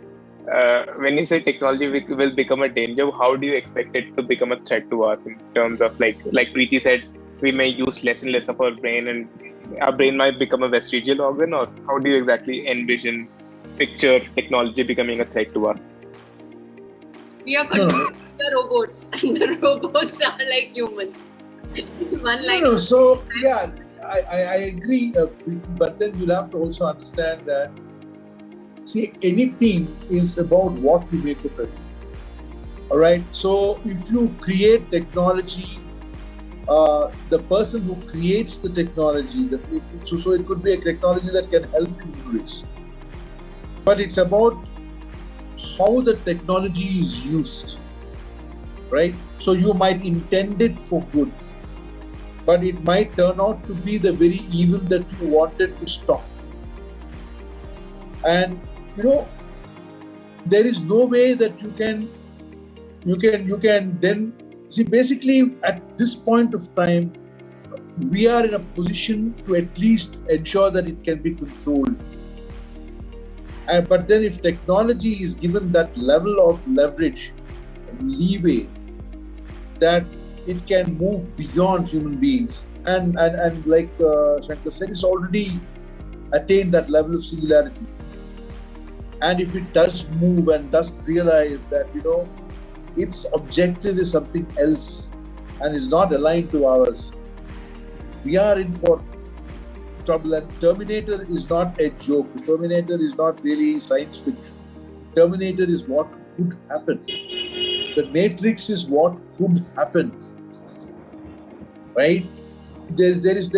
when you say technology will become a danger, how do you expect it to become a threat to us in terms of like Preeti said, we may use less and less of our brain and our brain might become a vestigial organ, or how do you exactly picture technology becoming a threat to us? We are controlling the robots and the robots are like humans. So yeah, I agree, Preeti, but then you'll have to also understand that, see, anything is about what you make of it. All right. So if you create technology, the person who creates the technology, so it could be a technology that can help human race. But it's about how the technology is used, right? So you might intend it for good, but it might turn out to be the very evil that you wanted to stop. And there is no way that you can then see. Basically, at this point of time, we are in a position to at least ensure that it can be controlled. But then, if technology is given that level of leverage and leeway, that it can move beyond human beings, and like Shankar said, it's already attained that level of singularity. And if it does move and does realize that, its objective is something else and is not aligned to ours, we are in for trouble. And Terminator is not a joke. Terminator is not really science fiction. Terminator is what could happen. The Matrix is what could happen. Right? There is.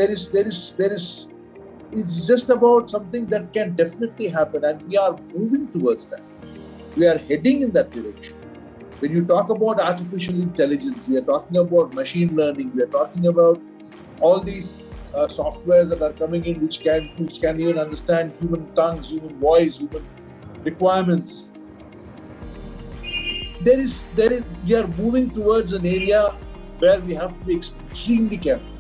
It's just about something that can definitely happen, and we are moving towards that. We are heading in that direction. When you talk about artificial intelligence, we are talking about machine learning. We are talking about all these softwares that are coming in, which can even understand human tongues, human voice, human requirements. We are moving towards an area where we have to be extremely careful.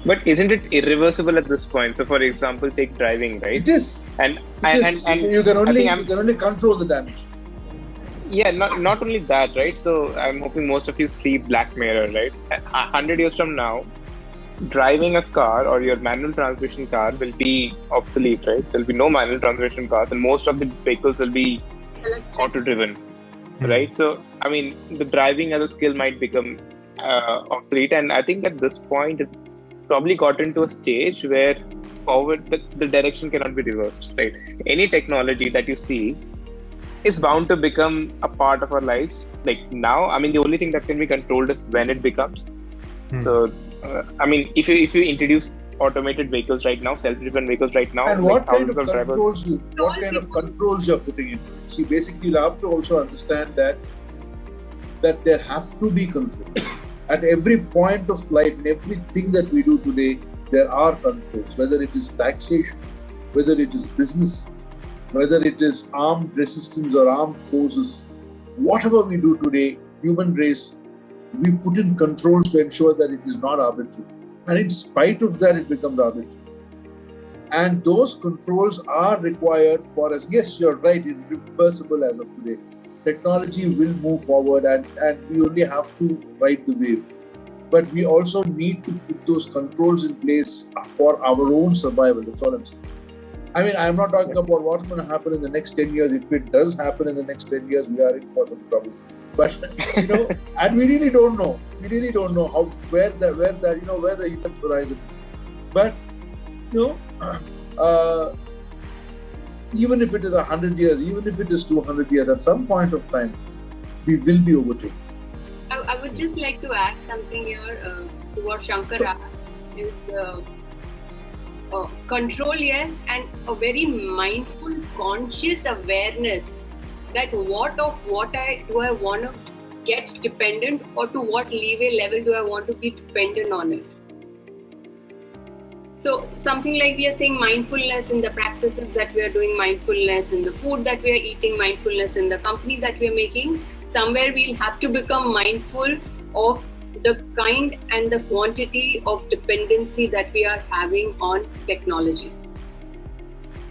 But isn't it irreversible at this point? So, for example, take driving, right? It is. And you can only control the damage. Yeah, not only that, right? So, I'm hoping most of you see Black Mirror, right? 100 years from now, driving a car or your manual transmission car will be obsolete, right? There'll be no manual transmission cars, and most of the vehicles will be auto-driven, right? So, I mean, the driving as a skill might become obsolete, and I think at this point, it's probably gotten to a stage where forward the direction cannot be reversed, right? Any technology that you see is bound to become a part of our lives. Like now, I mean, the only thing that can be controlled is when it becomes. So, I mean, if you introduce automated vehicles right now, self-driven vehicles right now, and what kind of controls you're putting into it? See, basically, you have to also understand that there has to be control. At every point of life, in everything that we do today, there are controls, whether it is taxation, whether it is business, whether it is armed resistance or armed forces. Whatever we do today, human race, we put in controls to ensure that it is not arbitrary. And in spite of that, it becomes arbitrary. And those controls are required for us. Yes, you're right, it's irreversible as of today. Technology will move forward and we only have to ride the wave. But we also need to put those controls in place for our own survival. That's all I'm saying. I mean, I'm not talking about what's going to happen in the next 10 years. If it does happen in the next 10 years, we are in for some trouble. But, and we really don't know. We really don't know where the event horizon is. But, even if it is 100 years, even if it is 200 years, at some point of time, we will be overtaken. I would just like to add something here to what Shankar asked is control, yes, and a very mindful, conscious awareness that what do I want to get dependent, or to what leeway level do I want to be dependent on it. So something like we are saying mindfulness in the practices that we are doing, mindfulness in the food that we are eating, mindfulness in the company that we are making. Somewhere we'll have to become mindful of the kind and the quantity of dependency that we are having on technology.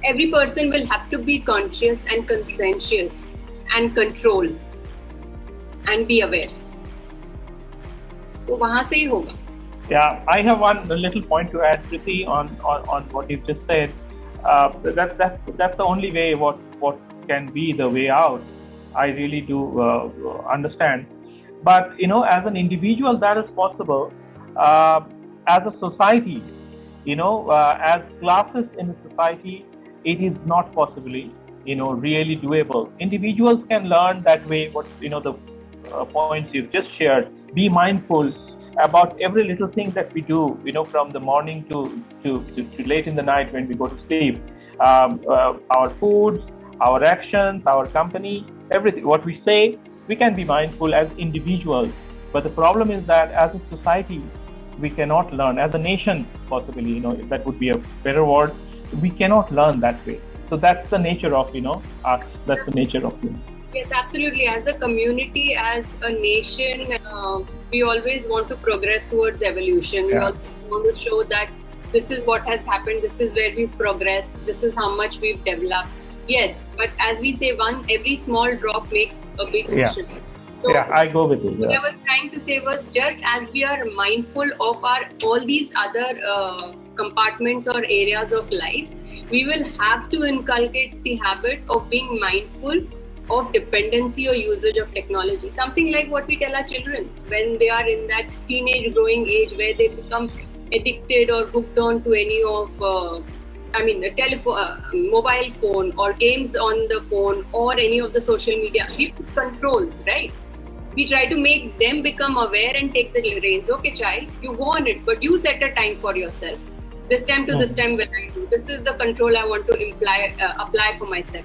Every person will have to be conscious and conscientious and control and be aware. तो वहाँ से ही होगा. Yeah, I have one little point to add, Preeti, on what you've just said. That's the only way what can be the way out. I really do understand. But, as an individual, that is possible. As a society, as classes in a society, it is not possibly, really doable. Individuals can learn that way, the points you've just shared. Be mindful about every little thing that we do, from the morning to late in the night when we go to sleep. Our foods, our actions, our company, everything, what we say, we can be mindful as individuals. But the problem is that as a society, we cannot learn. As a nation, possibly, if that would be a better word, we cannot learn that way. So that's the nature of, us. That's the nature of humans. Yes, absolutely. As a community, as a nation, we always want to progress towards evolution. We always want to show that this is what has happened, this is where we've progressed, this is how much we've developed. Yes, but as we say, every small drop makes a big ocean. So I go with it. What I was trying to say was, just as we are mindful of all these other compartments or areas of life, we will have to inculcate the habit of being mindful of dependency or usage of technology. Something like what we tell our children when they are in that teenage growing age where they become addicted or hooked on to any of the telephone, mobile phone or games on the phone or any of the social media. We put controls, right? We try to make them become aware and take the reins. Okay, child, you go on it, but you set a time for yourself. This time to this time when I do. This is the control I want to apply for myself.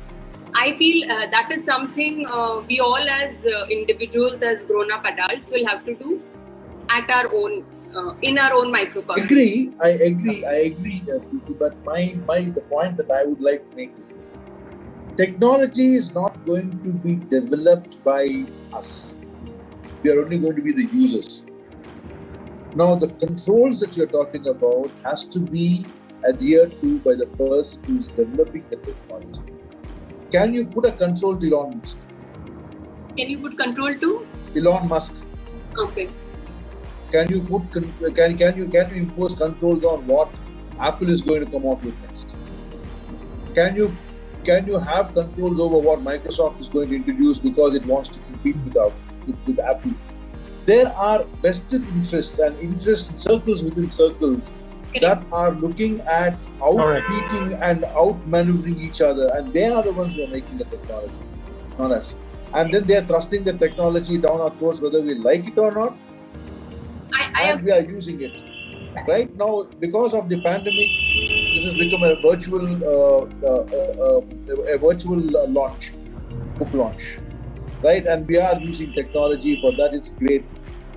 I feel that is something we all as individuals, as grown-up adults will have to do at our own, in our own microcosm. I agree, but the point that I would like to make is this. Technology is not going to be developed by us. We are only going to be the users. Now, the controls that you're talking about has to be adhered to by the person who is developing the technology. Can you put a control to Elon Musk? Can you put control to Elon Musk? Okay. Can you impose controls on what Apple is going to come out with next? Can you have controls over what Microsoft is going to introduce because it wants to compete with Apple? There are vested interests and interest circles within circles that are looking at outcompeting and outmaneuvering each other, and they are the ones who are making the technology, not us. And then they are thrusting the technology down our throats, whether we like it or not, and we are using it. Right now, because of the pandemic, this has become a virtual launch, book launch, right? And we are using technology for that. It's great,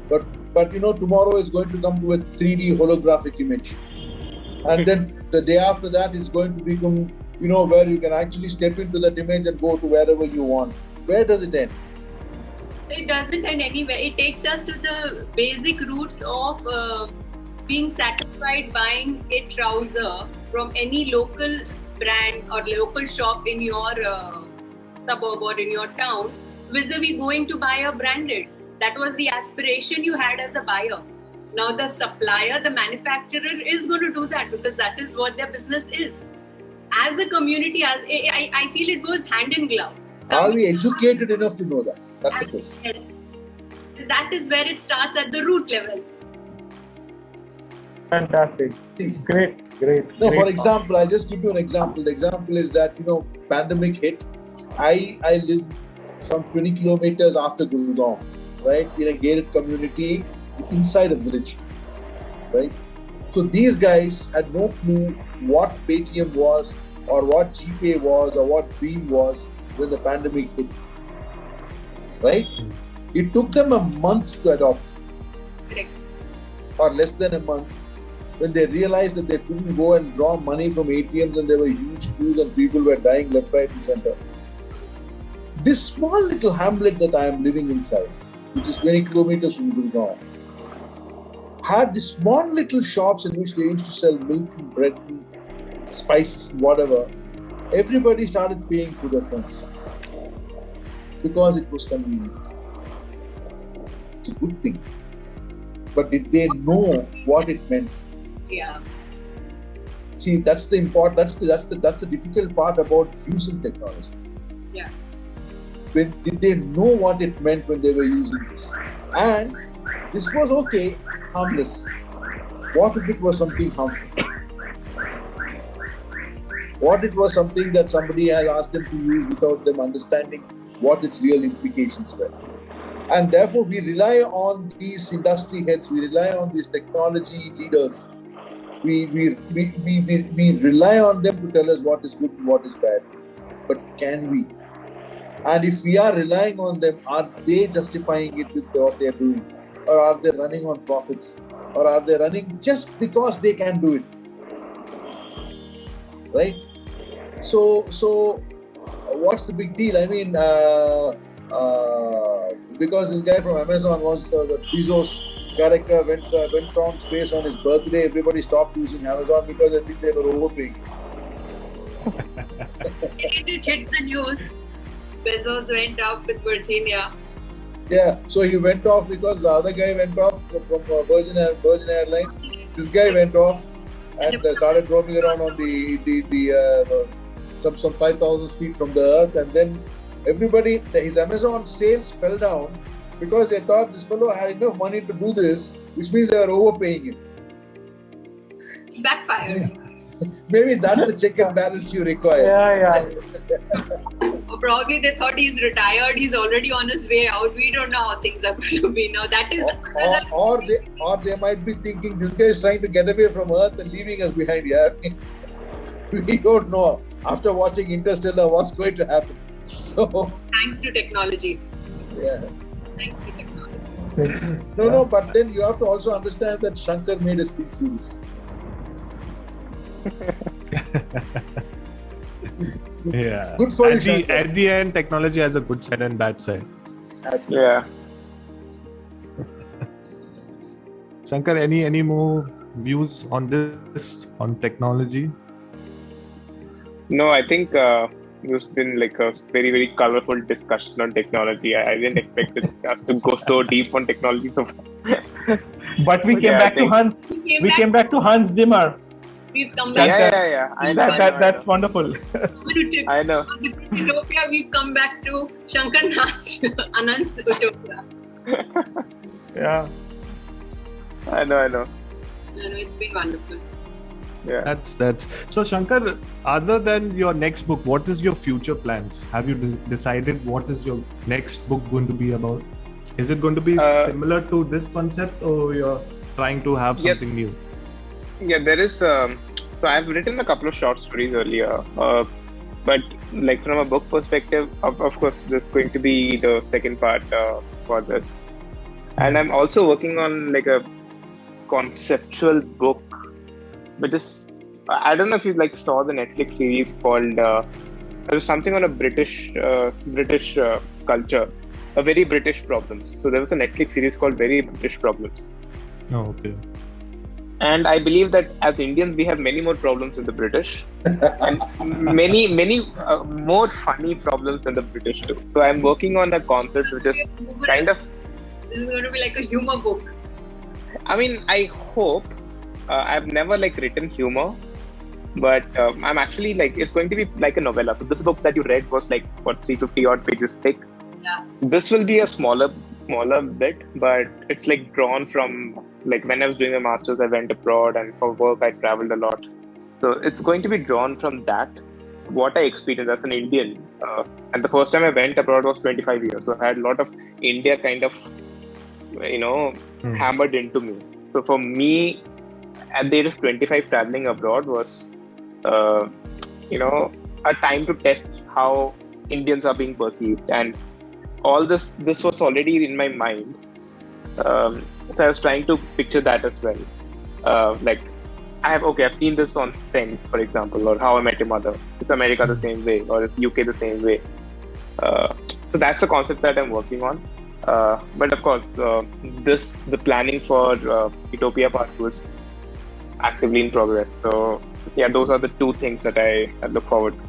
but but tomorrow it's going to come to a 3D holographic image, and then the day after that is going to become where you can actually step into that image and go to wherever you want. Where does it end? It doesn't end anywhere. It takes us to the basic roots of being satisfied buying a trouser from any local brand or local shop in your suburb or in your town, vis-a-vis going to buy a branded. That was the aspiration you had as a buyer. Now the supplier, the manufacturer is going to do that because that is what their business is. As a community, I feel it goes hand in glove. Are we educated enough to know that? That's the question. That is where it starts at the root level. Fantastic. Great. No, for example, I'll just give you an example. The example is that, pandemic hit. I live some 20 kilometers after Gurgaon, right? In a gated community inside a village, right? So these guys had no clue what Paytm was or what GPay was or what Beam was when the pandemic hit, right? It took them a month to adopt. Correct. Or less than a month, when they realized that they couldn't go and draw money from ATMs and there were huge queues and people were dying left, right and center. This small little hamlet that I am living inside, which is 20 kilometers from Gurgaon, had these small little shops in which they used to sell milk and bread and spices and whatever. Everybody started paying through their phones because it was convenient. It's a good thing. But did they know what it meant? Yeah. See, that's the important. That's the difficult part about using technology. Yeah. Did they know what it meant when they were using this? And this was okay, harmless. What if it was something harmful? What if it was something that somebody has asked them to use without them understanding what its real implications were? And therefore, we rely on these industry heads, we rely on these technology leaders. We rely on them to tell us what is good and what is bad. But can we? And if we are relying on them, are they justifying it with what they are doing? Or are they running on profits? Or are they running just because they can do it? Right? So what's the big deal? I mean, because this guy from Amazon was the Bezos character went on space on his birthday, everybody stopped using Amazon because I think they were overpaying. It hit the news. Bezos went off with Virginia. Yeah, so he went off because the other guy went off from Virgin Airlines. This guy went off and started roaming around on some 5,000 feet from the earth, and then his Amazon sales fell down because they thought this fellow had enough money to do this, which means they were overpaying him. Backfired. Maybe that's the check and balance you require. Yeah. Or probably they thought he's retired, he's already on his way out. We don't know how things are going to be now. That is or they might be thinking this guy is trying to get away from Earth and leaving us behind. Yeah, we don't know. After watching Interstellar, what's going to happen? So thanks to technology. Yeah. Thanks to technology. No, but then you have to also understand that Shankar made us think through this. Yeah. Good for you, at the end, technology has a good side and bad side. Yeah. Shankar, any more views on this, on technology? No, I think there's been like a very, very colorful discussion on technology. I didn't expect us to go so deep on technology so far. But we came back to Hans. We came back to Hans Zimmer. We've come back. Yeah. I know. That's wonderful. I know. On the Utopia, we've come back to Shankar Ananth's Utopia. Yeah. I know. No, it's been wonderful. Yeah. That's so. Shankar, other than your next book, what is your future plans? Have you decided what is your next book going to be about? Is it going to be similar to this concept, or you're trying to have something new? Yeah, there is. So I've written a couple of short stories earlier, but like from a book perspective, of course, there's going to be the second part for this. And I'm also working on like a conceptual book, which is, I don't know if you like saw the Netflix series called there's something on a British culture, a very British problems. So there was a Netflix series called Very British Problems. Oh, okay. And I believe that as Indians, we have many more problems than the British, and many more funny problems than the British too. So I'm working on a concept which is kind of. This is going to be like a humor book. I mean, I hope. I've never like written humor, but I'm actually like, it's going to be like a novella. So this book that you read was like what, 350 odd pages thick. Yeah. This will be a smaller bit, but it's like drawn from like when I was doing my masters, I went abroad, and for work I traveled a lot. So it's going to be drawn from that, what I experienced as an Indian. And the first time I went abroad was 25 years. So I had a lot of India kind of, hammered into me. So for me, at the age of 25, traveling abroad was, a time to test how Indians are being perceived. And all this was already in my mind. So I was trying to picture that as well. I've seen this on Friends, for example, or How I Met Your Mother. It's America the same way, or it's UK the same way. So that's the concept that I'm working on. But of course, the planning for Utopia Part 2 is actively in progress. So yeah, those are the two things that I look forward to.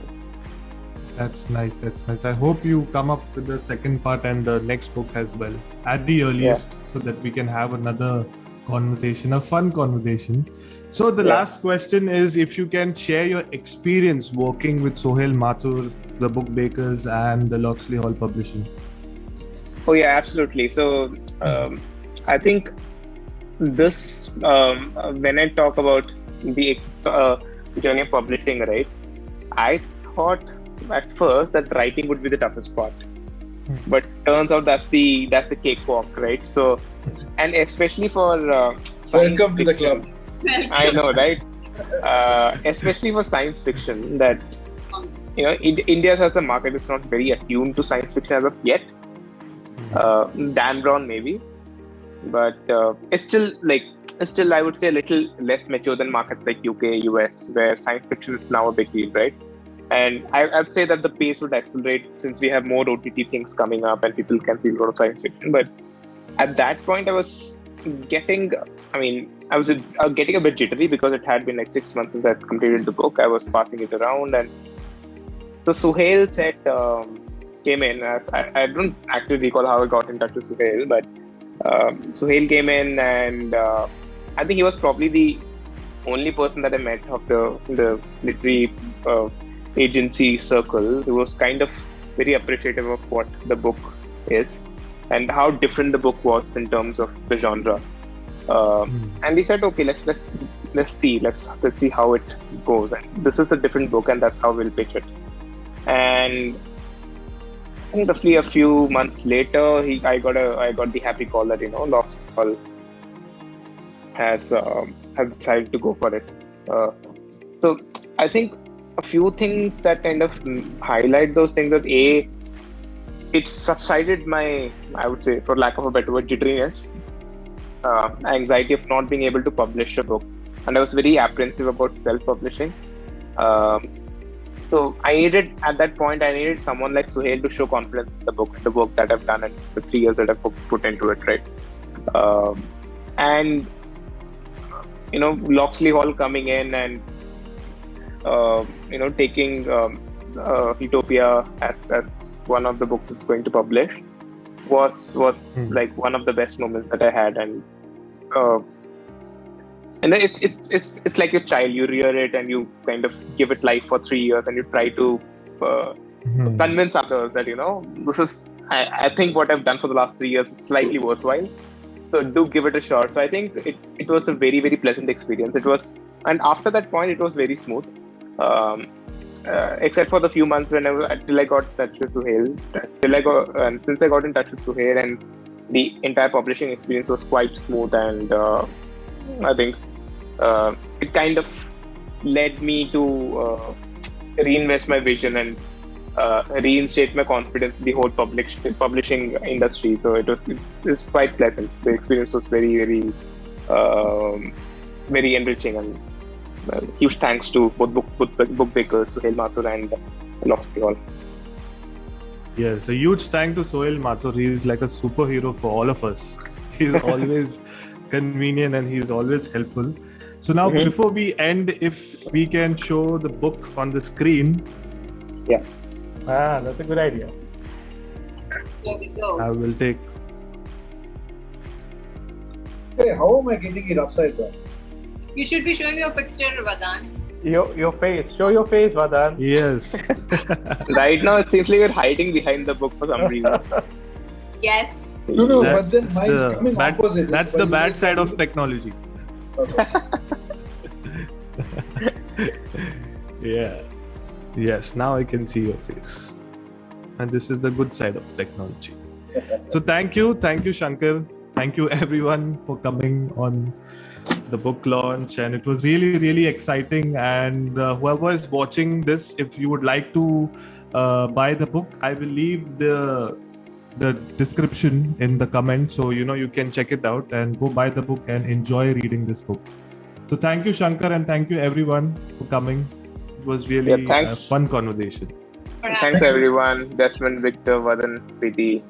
That's nice. I hope you come up with the second part and the next book as well at the earliest, so that we can have another conversation, a fun conversation. So the last question is, if you can share your experience working with Sohail Mathur, the Book Bakers, and the Locksley Hall Publishing. Oh yeah, absolutely. So I think this, when I talk about the journey of publishing, right, I thought at first that writing would be the toughest part, but turns out that's the cakewalk, right? So, and especially for welcome to the club. I know, right? Especially for science fiction, that India as a market is not very attuned to science fiction as of yet. Dan Brown maybe, but it's still I would say a little less mature than markets like UK, US, where science fiction is now a big deal, right? And I'd say that the pace would accelerate since we have more OTT things coming up and people can see a lot of science fiction. But at that point, I was getting a bit jittery because it had been like 6 months since I had completed the book. I was passing it around, and so Suhail said, came in. As I don't actually recall how I got in touch with Suhail, but Suhail came in, and I think he was probably the only person that I met of the literary agency circle who was kind of very appreciative of what the book is and how different the book was in terms of the genre. And he said, okay, let's see how it goes. And this is a different book, and that's how we'll pitch it. And I think roughly a few months later, I got the happy call that Locksley has decided to go for it. So I think a few things that kind of highlight those things, that it subsided my, I would say, for lack of a better word, jitteriness, anxiety of not being able to publish a book, and I was very apprehensive about self-publishing. So at that point I needed someone like Suhail to show confidence in the work that I've done, and the 3 years that I've put into it, right? And Locksley Hall coming in and taking Utopia as one of the books it's going to publish was like one of the best moments that I had. And it's like your child. You rear it and you kind of give it life for 3 years, and you try to convince others that this is, I think what I've done for the last 3 years is slightly worthwhile, so do give it a shot. So I think it was a very, very pleasant experience. It was, and after that point it was very smooth, except for the few months till I got in touch with Suhail. And since I got in touch with Suhail, and the entire publishing experience was quite smooth, and I think it kind of led me to reinvest my vision and reinstate my confidence in the whole publishing industry. So it's quite pleasant. The experience was very, very, very enriching, and huge thanks to both book bakers, Suhail Mathur and Locksley Hall. Yes, a huge thank to Sohail Mathur. He is like a superhero for all of us. He's always convenient and he's always helpful. So now, before we end, if we can show the book on the screen. Yeah. That's a good idea. There we go. I will take. Hey, how am I getting it upside down? You should be showing your picture, Vadhan. Your face. Show your face, Vadhan. Yes. Right now, it seems like you're hiding behind the book for some reason. Yes. No, That's but then mine's coming opposite. That's the bad side of technology. Okay. Yeah. Yes, now I can see your face. And this is the good side of technology. So thank you, Shankar. Thank you everyone for coming on the book launch, and it was really, really exciting. And whoever is watching this, if you would like to buy the book, I will leave the description in the comments, so you can check it out and go buy the book and enjoy reading this book. So thank you, Shankar, and thank you everyone for coming. It was really a fun conversation. Thanks everyone, Desmond, Victor, Vadhan, Preeti.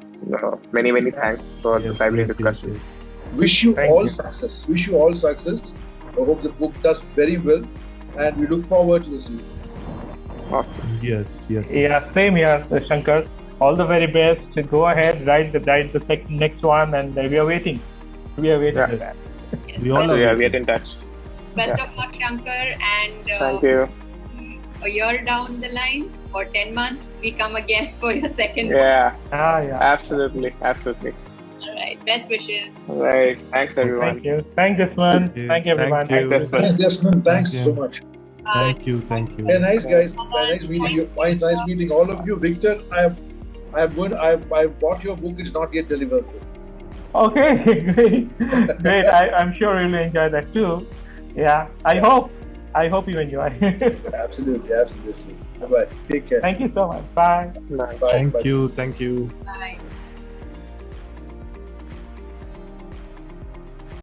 Many, many thanks for this lively discussion. Yes. Wish you all success. Wish you all success. I hope the book does very well, and we look forward to the sequel. Awesome. Yes. Yeah, same here, Shankar. All the very best. Go ahead, write the next one, and we are waiting. We are waiting for that. Yes. We all are We are waiting. in touch. Best of luck, Shankar. And Thank you. a year down the line, or 10 months, we come again for your second book. Yeah, Yeah. absolutely. All right. Best wishes. All right. Thanks everyone. Thank you. Thank you, Desmond. Thank you, everyone. Thank you. Thanks, Desmond. Thanks, Desmond. Thanks Thank so you. much. Thank you. Very nice, guys. Very nice meeting you. Very nice meeting all of you. Victor, I bought your book. It's not yet delivered. Okay, great. I'm sure you'll enjoy that too. Yeah, I hope you enjoy. Absolutely. Bye-bye. Take care. Thank you so much. Bye. Bye. Bye. Thank you. Bye.